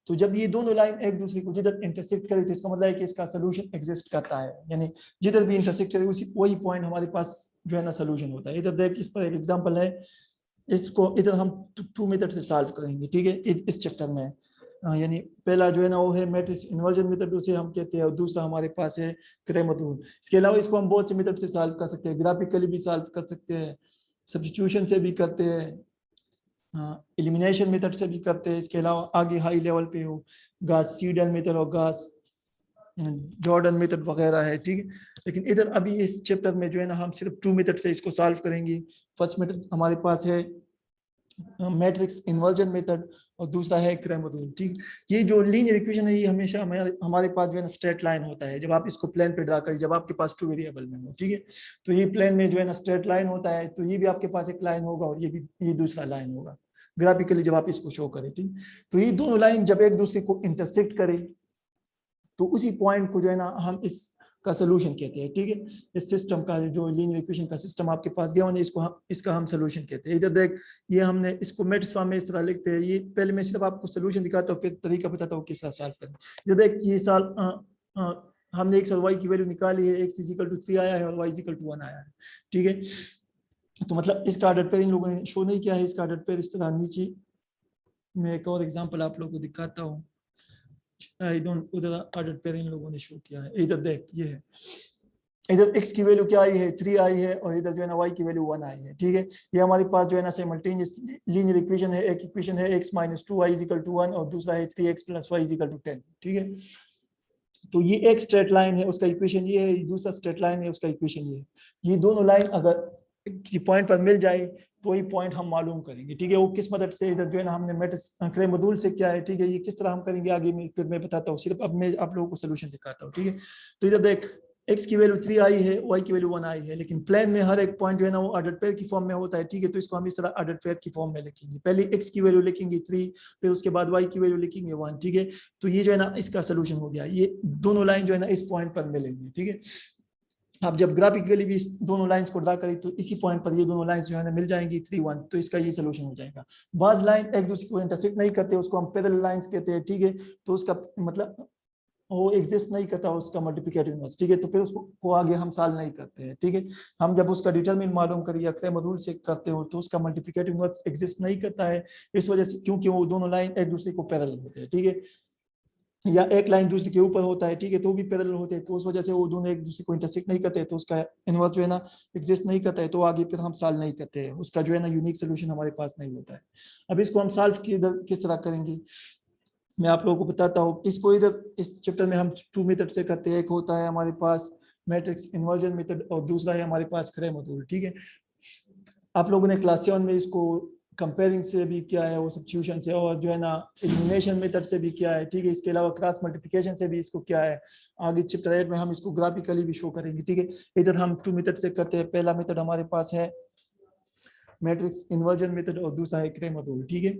तो जब ये दोनों लाइन एक दूसरे को जिधर इंटरसेक्ट करे तो इसका मतलब है कि इसका सोल्यूशन एग्जिस्ट करता है, यानी जिधर भी इंटरसेक्ट करे उसी वही पॉइंट हमारे पास जो है ना सोल्यूशन होता है। इधर देख इस पर एक एग्जांपल है, इसको इधर हम टू मेथड से सॉल्व करेंगे, ठीक है, इस चैप्टर में। यानी पहला जो है ना वो है मैट्रिक्स इन्वर्जन मेथड, उसे हम कहते हैं, और दूसरा हमारे पास है क्रैमर रूल। इसके अलावा इसको हम बहुत से मेथड से सॉल्व कर सकते हैं, ग्राफिकली भी सॉल्व कर सकते हैं, सब्स्टिट्यूशन से भी करते हैं, एलिमिनेशन मेथड से भी करते हैं। इसके अलावा आगे हाई लेवल पे हो गास सीडल मेथड और गास जॉर्डन मेथड वगैरह है, ठीक है। लेकिन इधर अभी इस चैप्टर में जो है ना हम सिर्फ टू मेथड से इसको सॉल्व करेंगे। फर्स्ट मेथड हमारे पास है मैट्रिक्स इन्वर्जन मेथड और दूसरा है क्रैमर रूल, ठीक। ये जो लीनियर इक्वेशन है ये हमेशा हमारे पास जो है ना स्ट्रेट लाइन होता है जब आप इसको प्लेन पे ड्रा करें, जब आपके पास टू वेरिएबल में हो, ठीक है। तो ये प्लेन में जो है ना स्ट्रेट लाइन होता है, तो ये भी आपके पास एक लाइन होगा और ये दूसरा लाइन होगा ग्राफिकली जब आप इसको शो करें, ठीक। तो ये दोनों लाइन जब एक दूसरे को इंटरसेक्ट करें तो उसी पॉइंट को जो है ना हम इस का सोल्यूशन कहते हैं, ठीक है। इस सिस्टम का जो लीनियर इक्वेशन का सिस्टम आपके पास गया है इसका हम सोल्यूशन कहते हैं। इधर देख ये हमने इसको मैट्रिक्स फॉर्म में इस तरह लिखते हैं। ये पहले मैं सिर्फ आपको सोल्यूशन दिखाता हूँ फिर तरीका बताता हूँ किस तरह सॉल्व करें। इधर देख ये हमने x और y की वैल्यू निकाली है, x इक्वल टू 3 आया है और y इक्वल टू 1 आया है, ठीक है। तो मतलब इसका ऑर्डर पेयर इन लोगों ने शो नहीं किया है। इसका ऑर्डर पेयर इस तरह नीचे मैं एक और एग्जांपल आप लोगों को दिखाता हूँ। उधर ऑर्डर पेयर इन लोगों ने शो किया है। इधर देख ये है, इधर x की वैल्यू क्या आई है 3 आई है और इधर जो है ना y की वैल्यू 1 आई है, ठीक है। ये हमारे पास जो है ना साइमल्टेनियस लीनियर इक्वेशन है। एक इक्वेशन है x minus 2y equal to 1 और दूसरा है 3x plus y equal to 10, ठीक है। तो ये एक स्ट्रेट लाइन है उसका इक्वेशन ये है, दूसरा स्ट्रेट लाइन है उसका इक्वेशन ये है। ये दोनों लाइन अगर किसी पॉइंट पर मिल जाए तो वही पॉइंट हम मालूम करेंगे, ठीक है। वो किस मदद से, इधर जो है ना हमने मैट्रिक्स क्रैमर रूल से क्या है, ठीक है। ये किस तरह हम करेंगे आगे में फिर मैं बताता हूँ, सिर्फ अब मैं आप लोगों को सोल्यूशन दिखाता हूँ, ठीक है। तो इधर देख x की वैल्यू 3 आई है, y की वैल्यू 1 आई है, लेकिन प्लेन में हर एक पॉइंट जो है ना वो ऑर्डर पेयर की फॉर्म में होता है, ठीक है। तो इसको हम इस तरह ऑर्डर पेयर की फॉर्म में लिखेंगे। पहले x की वैल्यू लिखेंगे 3, फिर उसके बाद y की वैल्यू लिखेंगे 1, ठीक है। तो ये जो है ना इसका सोल्यूशन हो गया। ये दोनों लाइन जो है ना इस पॉइंट पर मिलेंगे, ठीक है। अब जब ग्राफिकली भी इस दोनों लाइंस को ड्रा करें तो इसी पॉइंट पर ये दोनों लाइंस जो है ना मिल जाएंगी 3 1, तो इसका ये सोल्यूशन हो जाएगा। बाज लाइन एक दूसरे को इंटरसेक्ट नहीं करते उसको हम पैरेलल लाइंस कहते हैं, ठीक है। तो उसका मतलब वो एग्जिस्ट नहीं करता उसका मल्टीप्लिकेटिव इनवर्स, ठीक है। तो फिर उसको को आगे हम सॉल्व नहीं करते हैं, ठीक है। हम जब उसका डिटरमिनेंट मालूम करें या क्रैमर रूल से करते हो तो उसका मल्टीप्लिकेटिव इनवर्स एग्जिस्ट नहीं करता है, इस वजह से क्योंकि वो दोनों लाइन एक दूसरे को पैरेलल होते हैं, ठीक है। या एक लाइन दूसरे के ऊपर होता है, ठीक है, तो भी पैरेलल होते हैं, तो उस वजह से वो दोनों एक दूसरे को इंटरसेक्ट नहीं करते, तो उसका इनवर्स जो है ना एग्जिस्ट नहीं करता है, तो आगे फिर हम सॉल्व नहीं करते हैं, उसका जो है ना यूनिक सोल्यूशन हमारे पास नहीं होता है। अब इसको हम सॉल्व किस तरह करेंगे मैं आप लोगों को बताता हूँ। इसको इधर इस चैप्टर में हम टू मेथड से करते हैं। एक होता है हमारे पास मैट्रिक्स इन्वर्जन मेथड और दूसरा है हमारे पास क्रैमर रूल, ठीक है। आप लोगों ने क्लास 7 में इसको कंपेयरिंग से भी किया है, वो सब्स्टिट्यूशन से, और जो है ना एलिमिनेशन मेथड से भी किया है, ठीक है। इसके अलावा क्रॉस मल्टीप्लिकेशन से भी इसको किया है। आगे चैप्टर 8 में हम इसको ग्राफिकली भी शो करेंगे, ठीक है। इधर हम टू मेथड से करते हैं। पहला मेथड हमारे पास है मैट्रिक्स इन्वर्जन मेथड और दूसरा है क्रैमर रूल, ठीक है।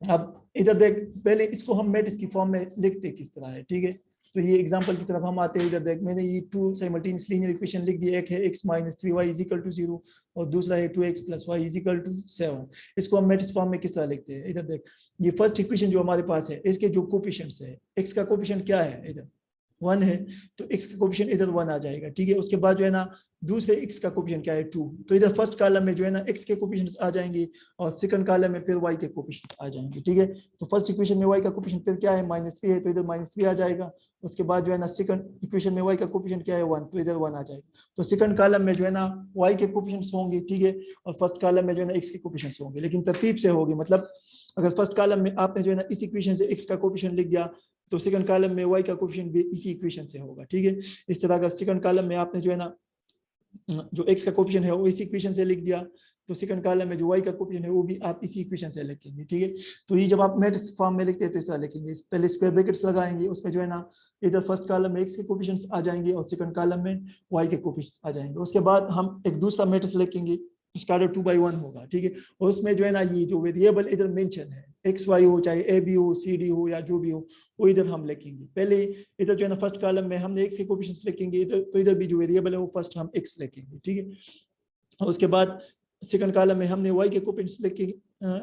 अब इधर देख पहले इसको हम मैट्रिक्स की फॉर्म में लिखते किस तरह है, ठीक है। तो ये एग्जांपल की तरफ हम आते हैं। इधर देख, मैंने ये टू साइमल्टेनियस लीनियर इक्वेशन लिख दिया। एक है x minus 3y is equal to 0 और दूसरा है 2x plus y is equal to 7। इसको हम मैट्रिक्स फॉर्म में किस तरह लिखते हैं? इधर देख, ये फर्स्ट इक्वेशन जो हमारे पास है, इसके जो कोफिशिएंट्स है, x का कोफिशिएंट क्या है? इधर 1 है, तो x का कोफिशिएंट इधर 1 आ जाएगा, ठीक है। उसके बाद जो है ना दूसरे x का कोफिशिएंट क्या है? 2। तो इधर फर्स्ट कॉलम में जो है ना x के कोफिशिएंट्स आ जाएंगे और सेकंड कॉलम में फिर y के कोफिशिएंट्स आ जाएंगे, ठीक है। तो फर्स्ट इक्वेशन में y का कोफिशिएंट फिर क्या है? -3 है, तो इधर -3 आ जाएगा। उसके बाद जो है ना सेकंड इक्वेशन में y का कोफिशिएंट क्या है? 1, तो इधर 1 आ जाएगा। तो सेकंड कॉलम में जो है ना y के कोफिशिएंट्स होंगे, ठीक है, और फर्स्ट कॉलम में जो है ना x के कोफिशिएंट्स होंगे, लेकिन तरतीब से होगी। मतलब अगर फर्स्ट कॉलम में आपने जो है ना इस इक्वेशन से x का कोफिशिएंट लिख दिया, तो सेकंड कॉलम में y का कोफिशिएंट भी इसी इक्वेशन से होगा, ठीक है। इस तरह अगर सेकंड कॉलम में आपने जो है ना जो x का कोफिशिएंट है वो इसी इक्वेशन से लिख दिया, तो सेकंड कॉलम में जो y का कोफिशिएंट है वो भी आप इसी इक्वेशन से लिखेंगे, ठीक है। तो ये जब आप मैट्रिक्स फॉर्म में लिखते हैं तो इस तरह लिखेंगे। पहले स्क्वायर ब्रैकेट्स लगाएंगे, उसमें जो है ना इधर फर्स्ट कॉलम में x के कोफिशिएंट्स आ जाएंगे और सेकंड कॉलम में y के कोफिशिएंट्स आ जाएंगे। उसके बाद हम एक दूसरा मैट्रिक्स लिखेंगे, उसका ऑर्डर 2/1 होगा, ठीक है। और उसमें जो है ना ये जो वेरिएबल इधर मेंशन है, एक्स वाई हो, चाहे ए बी हो, सी डी हो, या जो भी हो, वो इधर हम लिखेंगे। पहले इधर जो है ना फर्स्ट कॉलम में हमने x के कोफिशिएंट्स लिखेंगे, इधर तो इधर भी जो वेरिएबल है वो फर्स्ट हम x लिखेंगे, ठीक है। और उसके बाद सेकंड कॉलम में हमने y के कोफिशिएंट्स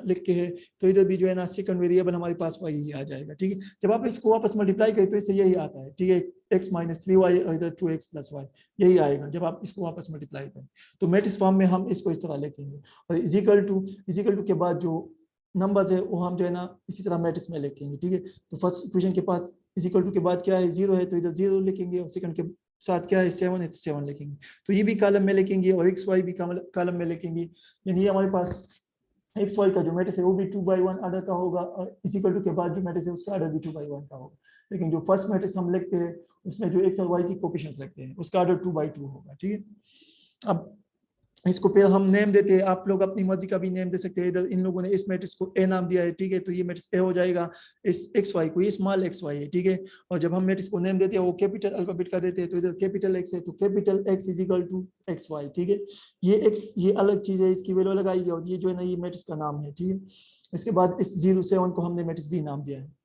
लिख के है, तो इधर भी जो है ना सेकंड वेरिएबल हमारे पास y ही आ जाएगा, ठीक है। जब आप इसको वापस मल्टीप्लाई करें तो इससे यही आता है, ठीक है, x माइनस 3y और इधर 2x प्लस वाई, यही आएगा जब आप इसको वापस मल्टीप्लाई करें। तो मैट्रिक्स फॉर्म में हम इसको इस तरह लिखेंगे, और इजिकल टू के बाद जो नंबर्स है वो हम जो है ना इसी तरह मैट्रिक्स में लिखेंगे, ठीक है। तो फर्स्ट इक्वेशन के पास इजिकल टू के बाद क्या है? 0 है, तो इधर 0 लिखेंगे, और सेकंड के साथ क्या है? 7 है, तो 7 लिखेंगे। तो ये भी कॉलम में लिखेंगे और एक्स वाई भी कॉलम में लिखेंगे। यानी ये हमारे पास एक्स वाई का जो मैट्रिक्स है वो भी 2/1 ऑर्डर का होगा, और इजिकल टू के बाद जो मैट्रिक्स है उसका ऑर्डर भी 2/1 का होगा। लेकिन जो फर्स्ट मैट्रिक्स हम लिखते हैं उसमें जो एक्स और वाई की कोफिशिएंट्स लिखते हैं उसका ऑर्डर 2/2 होगा, ठीक है। अब इसको फिर हम नेम देते हैं, आप लोग अपनी मर्जी का भी नेम दे सकते हैं। इधर इन लोगों ने इस मैट्रिक्स को ए नाम दिया है, ठीक है, तो ये मैट्रिक्स ए हो जाएगा। इस एक्स वाई को ये स्मॉल एक्स वाई है, ठीक है। और जब हम मैट्रिक्स को नेम देते हैं वो कैपिटल अल्फाबेट का देते हैं, तो इधर कैपिटल एक्स है तो capital X is equal to X Y, ठीक है। ये एक्स ये अलग चीज है, इसकी वैल्यू अलग आएगी, और ये जो है ना ये मैट्रिक्स का नाम है, ठीक है। इसके बाद इस 0 7 को हमने मैट्रिक्स बी नाम दिया है।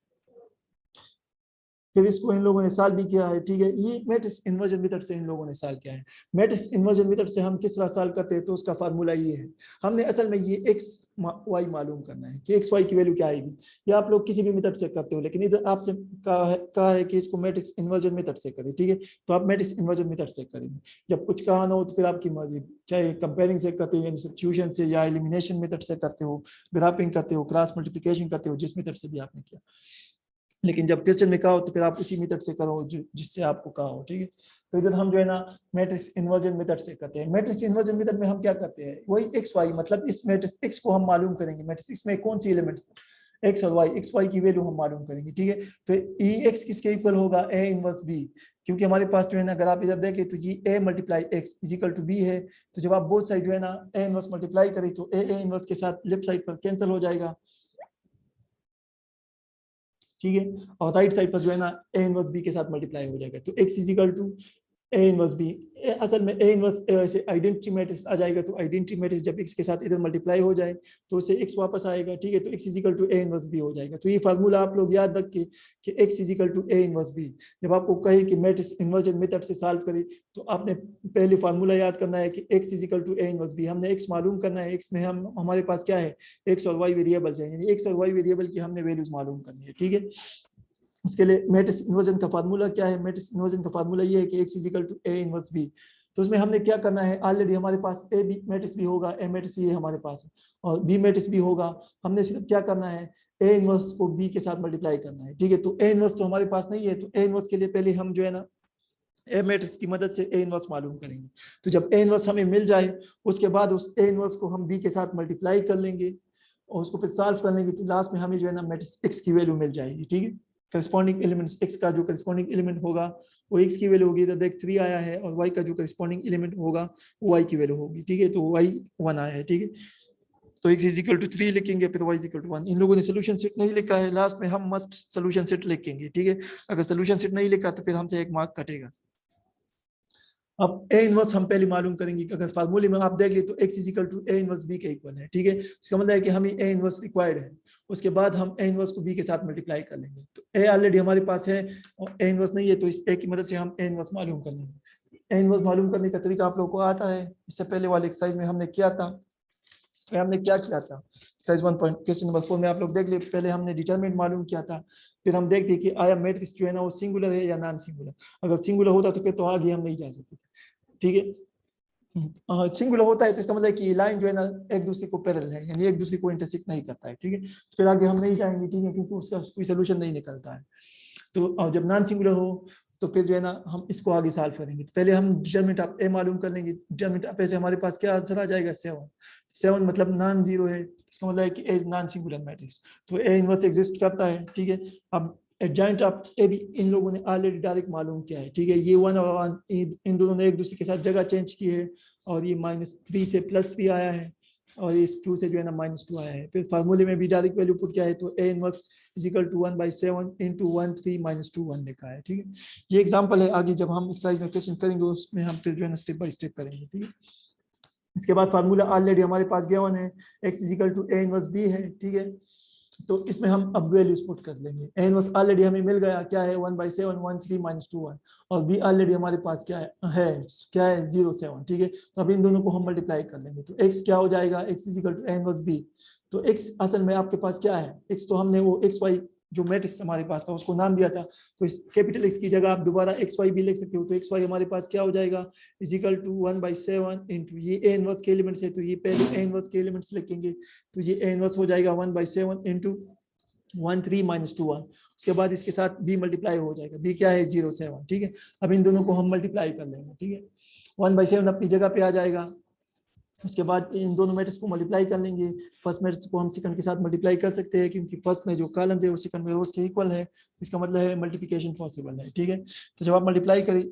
फिर इसको इन लोगों ने सॉल्व भी किया है, ठीक है। ये मैट्रिक्स इन्वर्जन मेथड से इन लोगों ने सॉल्व किया है। मैट्रिक्स इन्वर्जन मेथड से हम किस तरह सॉल्व करते हैं, तो उसका फार्मूला ये है। हमने असल में ये एक्स वाई मालूम करना है कि एक्स वाई की वैल्यू क्या आएगी। या आप लोग किसी भी मेथड से करते हो, लेकिन इधर आपसे कहा है कि इसको मैट्रिक्स इन्वर्जन मेथड से करें, ठीक है। तो आप मैट्रिक्स इन्वर्जन मेथड से करेंगे। जब कुछ कहा ना हो तो फिर आपकी मर्जी, चाहे कंपेयरिंग से करते हो, सब्स्टिट्यूशन से, या एलिमिनेशन मेथड से करते हो, ग्राफिंग करते हो, क्रॉस मल्टीप्लिकेशन करते हो, जिस मेथड से भी आपने किया। लेकिन जब क्वेश्चन में कहा हो तो फिर आप उसी मेथड से करो जिससे आपको कहा हो, ठीक है। तो इधर हम जो है ना मैट्रिक्स इन्वर्जन मेथड से करते हैं। मैट्रिक्स इन्वर्जन मेथड में हम क्या करते हैं, वही एक्स वाई, मतलब इस मैट्रिक्स एक्स को हम मालूम करेंगे, मैट्रिक्स में कौन सी एलिमेंट्स एक्स और वाई, एक्स वाई की वैल्यू हम मालूम करेंगे, ठीक है। तो ई एक्स किसके इक्वल होगा? ए इनवर्स बी, क्योंकि हमारे पास जो है ना अगर आप इधर देखें तो ये A multiply X is equal to B है। तो जब आप बोथ साइड जो है ना ए इनवर्स मल्टीप्लाई करें तो ए इनवर्स के साथ लेफ्ट साइड पर कैंसिल हो जाएगा, ठीक है। और राइट साइड पर जो है ना ए इनवर्स बी के साथ मल्टीप्लाई हो जाएगा, तो x is equal to A inverse B. असल में ए इनवर्स ऐसे आइडेंटिटी मैट्रिक्स आ जाएगा, तो आइडेंटिटी मैट्रिक्स जब x के साथ इधर मल्टीप्लाई हो जाए तो उससे x वापस आएगा, ठीक है। तो x is equal to A inverse B हो जाएगा। तो ये फार्मूला आप लोग याद रखिए कि x is equal to A inverse B. जब आपको कहे कि मैट्रिक्स इन्वर्जन मेथड से सॉल्व करें तो आपने पहले फार्मूला याद करना है कि x is equal to A inverse B. हमने x मालूम करना है, x में हम हमारे पास क्या है, x और y वेरिएबल्स हैं, यानी x और y वेरिएबल की हमने वैल्यूज मालूम करनी है, ठीक है। उसके लिए मैट्रिक्स इन्वर्जन का फार्मूला क्या है? मैट्रिक्स इन्वर्जन का फार्मूला ये है कि x is equal to A inverse B. तो उसमें हमने क्या करना है, ऑलरेडी हमारे पास ए बी मैट्रिक्स भी होगा, ए मैट्रिक्स ये हमारे पास है, और बी मैट्रिक्स भी होगा। हमने सिर्फ क्या करना है, ए इनवर्स को बी के साथ मल्टीप्लाई करना है, ठीक है। तो ए इनवर्स तो हमारे पास नहीं है, तो ए इनवर्स के लिए पहले हम जो है ना ए मैट्रिक्स की मदद से ए इनवर्स मालूम करेंगे। तो जब ए इनवर्स हमें मिल जाए उसके बाद उस ए इनवर्स को हम बी के साथ मल्टीप्लाई कर लेंगे और उसको फिर सॉल्व कर लेंगे, तो लास्ट में हमें जो है ना मैट्रिक्स एक्स की वैल्यू मिल जाएगी, ठीक है। करस्पॉन्डिंग एलिमेंट्स x का जो करस्पॉन्डिंग एलिमेंट होगा वो x की वैल्यू होगी, इधर देख 3 आया है, और y का जो करस्पॉन्डिंग एलिमेंट होगा वो y की वैल्यू होगी, ठीक है। तो y 1 आया है, ठीक है। तो x इज इक्वल टू 3 लिखेंगे, फिर y इज इक्वल टू 1। इन लोगों ने सोल्यूशन सेट नहीं लिखा है, लास्ट में हम मस्ट सोल्यूशन सेट लिखेंगे, ठीक है। अगर सोल्यूशन सेट नहीं लिखा तो फिर हमसे 1 मार्क कटेगा। अब ए इनवर्स हम पहले मालूम करेंगे कि अगर फार्मूले में आप देख ले तो x is equal to A inverse B के इक्वल है, ठीक है। इसका मतलब है कि हमें ए इनवर्स रिक्वायर्ड है, उसके बाद हम ए इनवर्स को बी के साथ मल्टीप्लाई कर लेंगे। तो ए ऑलरेडी हमारे पास है और ए इनवर्स नहीं है, तो इस ए की मदद से हम ए इनवर्स मालूम कर लेंगे। ए इनवर्स मालूम करने का तरीका आप लोगों को आता है, इससे पहले वाले एक्सरसाइज में हमने किया था। हमने क्या किया था एक्सरसाइज 1 पॉइंट क्वेश्चन नंबर 4 में, आप लोग देख लिए। पहले हमने डिटरमिनेंट मालूम किया था, फिर हम देखते कि आया मैट्रिक्स जो है ना वो सिंगुलर है या नॉन सिंगुलर। अगर सिंगुलर होता तो फिर तो आगे हम नहीं जा सकते थे, ठीक है। सिंगुलर होता है तो इसका मतलब है कि लाइन जो है ना एक दूसरे को पैरेलल है, यानी एक दूसरे को इंटरसेक्ट नहीं करता है, ठीक है। फिर आगे हम नहीं जाएंगे, ठीक है, क्योंकि उसका कोई सोल्यूशन नहीं निकलता है। तो जब नॉन सिंगुलर हो तो फिर जो है ना हम इसको आगे सॉल्व करेंगे। पहले हम डिटरमिनेंट ऑफ ए मालूम कर लेंगे। डिटरमिनेंट ऑफ ए से हमारे पास क्या आंसर आ जाएगा 7। 7 मतलब नॉन जीरो है, इसका मतलब है कि ए इज नॉन सिंगुलर मैट्रिक्स, तो ए इनवर्स एग्जिस्ट करता है, ठीक है। अब एडजॉइंट ऑफ ए भी इन लोगों ने ऑलरेडी डायरेक्ट मालूम किया है, ठीक है। ये 1 और 1 इन दोनों ने एक दूसरे के साथ जगह चेंज की है, और ये -3 से +3 आया है, और इस 2 से जो है ना -2 आया है। फिर फार्मूले में भी डायरेक्ट वैल्यू पुट किया है, तो A inverse is equal to 1/7 into 1 3 -2 1 लिखा है, ठीक है। ये एग्जांपल है, आगे जब हम एक्सरसाइज में क्वेश्चन करेंगे उसमें हम फिर जो है ना स्टेप बाय स्टेप करेंगे, ठीक है। इसके बाद फार्मूला ऑलरेडी हमारे पास गिवन है, x is equal to A inverse b है, ठीक है। तो इसमें हम अब वैल्यूज पुट कर लेंगे। ए इनवर्स ऑलरेडी हमें मिल गया, क्या है 1/7 1 3 -2 1, और b ऑलरेडी हमारे पास क्या है क्या है 0 7, ठीक है। तो अब इन दोनों को हम मल्टीप्लाई कर लेंगे, तो x क्या हो जाएगा, x is equal to A inverse b। तो x असल में आपके पास क्या है, x तो हमने वो x y जो मैट्रिक्स हमारे पास था उसको नाम दिया था, तो इस कैपिटल x की जगह आप दोबारा एक्स वाई भी लिख सकते हो। तो एक्स वाई हमारे पास क्या हो जाएगा, इज इक्वल टू 1/7 इंटू ये ए इनवर्स के एलिमेंट्स है, तो ये पहले ए इनवर्स के एलिमेंट्स लिखेंगे, तो ये ए इनवर्स हो जाएगा 1/7 इंटू 1 3 -2 1। उसके बाद इसके साथ b मल्टीप्लाई हो जाएगा, b क्या है 0 7, ठीक है। अब इन दोनों को हम मल्टीप्लाई कर लेंगे, ठीक है। 1/7 अपनी जगह पे आ जाएगा। उसके बाद इन दोनों मैट्रिक्स को मल्टीप्लाई कर लेंगे। फर्स्ट मैट्रिक्स को हम सेकंड के साथ मल्टीप्लाई कर सकते हैं, क्योंकि फर्स्ट में जो कॉलम्स है वो सेकंड में रोज के इक्वल है, इसका मतलब है मल्टीप्लिकेशन पॉसिबल है, ठीक है। तो जब आप मल्टीप्लाई करें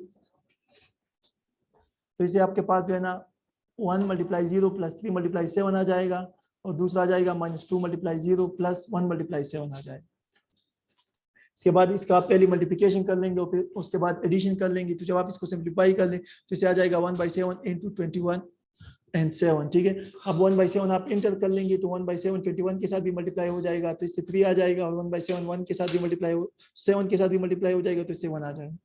तो इसे आपके पास जो है ना 1 × 0 + 3 × 7 आ जाएगा, और दूसरा आ जाएगा -2 × 0 + 1 × 7 आ जाएगा। इसके बाद इसका आप पहले मल्टीप्लिकेशन कर लेंगे और फिर उसके बाद एडिशन कर लेंगे। तो जब आप इसको सिंप्लीफाई कर लें तो इसे आ जाएगा 1/7 इंटू 21 and 7, ठीक है। अब 1/7 आप इंटर कर लेंगे तो 1/7 21 के साथ भी मल्टीप्लाई हो जाएगा, तो इससे 3 आ जाएगा, और 1/7 1 के साथ भी मल्टीप्लाई हो 7 के साथ भी मल्टीप्लाई हो जाएगा, तो इससे 1 आ जाएगा।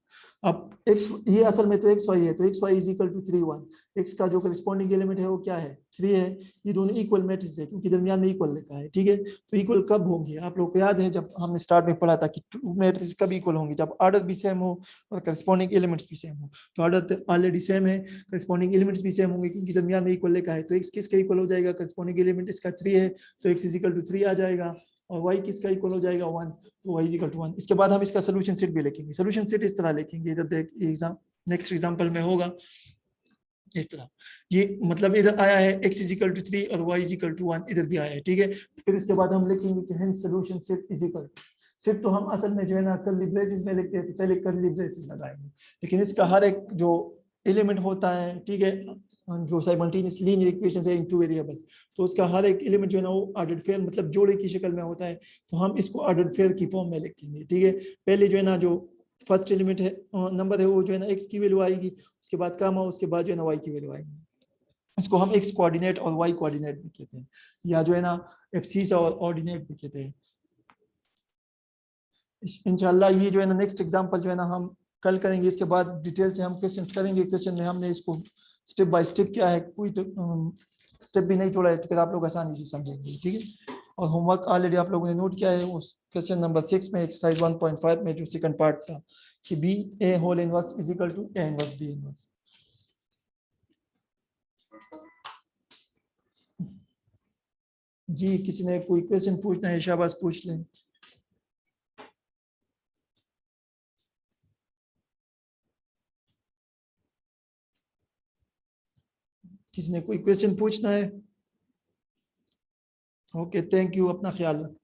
अब x ये असल में तो xy है, तो xy is equal to 3 1। x का जो करस्पॉन्डिंग एलिमेंट है वो क्या है 3 है। ये दोनों इक्वल मैट्रिक्स है क्योंकि दरमियान में इक्वल लिखा है, ठीक है। तो इक्वल कब होंगे, आप लोग को याद है जब हमने स्टार्ट में पढ़ा था कि टू मैट्रिक्स कब इक्वल होंगे, जब ऑर्डर भी सेम हो और करस्पॉन्डिंग एलिमेंट्स भी सेम हो। तो ऑर्डर ऑलरेडी सेम है, करस्पॉन्डिंग एलिमेंट्स भी सेम होंगे क्योंकि दरमियान में इक्वल लिखा है। तो x किसका इक्वल हो जाएगा, करस्पॉन्डिंग एलिमेंट इसका 3 है, तो x इज इक्वल टू 3 आ जाएगा, और y किसका इक्वल हो जाएगा 1, तो y इज इक्वल टू 1। इसके बाद हम इसका सोल्यूशन सेट भी लिखेंगे। सोल्यूशन सेट इस तरह लिखेंगे, इधर देख एग्जाम नेक्स्ट एग्जांपल में होगा इस तरह। ये मतलब इधर आया है x इज इक्वल टू 3 और y इज इक्वल टू 1, इधर भी आया है, ठीक है। फिर इसके बाद हम लिखेंगे कि hence solution set is equal, सिर्फ तो हम असल में जो है ना कर्ली ब्रेसेस में लिखते हैं, तो पहले कर्ली ब्रेसेस लगाएंगे, लेकिन इसका हर एक जो एलिमेंट होता है, ठीक है, जो साइमल्टेनियस लीनियर इक्वेशन है इन टू वेरिएबल्स, तो उसका हर एक एलिमेंट जो है ना वो ऑर्डर्ड पेयर मतलब जोड़े की शक्ल में होता है, तो हम इसको ऑर्डर्ड पेयर की फॉर्म में लिखेंगे, ठीक है। पहले जो है ना जो फर्स्ट एलिमेंट है नंबर है वो जो है ना x की वैल्यू आएगी, उसके बाद कामा, उसके बाद जो है ना y की वैल्यू आएगी। इसको हम x कोऑर्डिनेट और y कोऑर्डिनेट भी कहते हैं, या जो है ना एब्सिस और ऑर्डिनेट भी कहते हैं। इंशाल्लाह ये जो है ना नेक्स्ट एग्जांपल जो है ना हम कल करेंगे। इसके बाद डिटेल से हम क्वेश्चंस करेंगे। क्वेश्चन में हमने इसको स्टेप बाय स्टेप क्या है, कोई स्टेप भी नहीं छोड़ा है, तो फिर आप लोग आसानी से समझेंगे, ठीक है। और होमवर्क ऑलरेडी आप लोगों ने नोट किया है, उस क्वेश्चन नंबर 6 में एक्सरसाइज 1.5 में जो सेकंड पार्ट था कि B A whole inverse is equal to A inverse B inverse. जी किसी ने कोई क्वेश्चन पूछना है, शाबाश पूछ लें। किसी ने कोई क्वेश्चन पूछना है? ओके थैंक यू, अपना ख्याल रखें।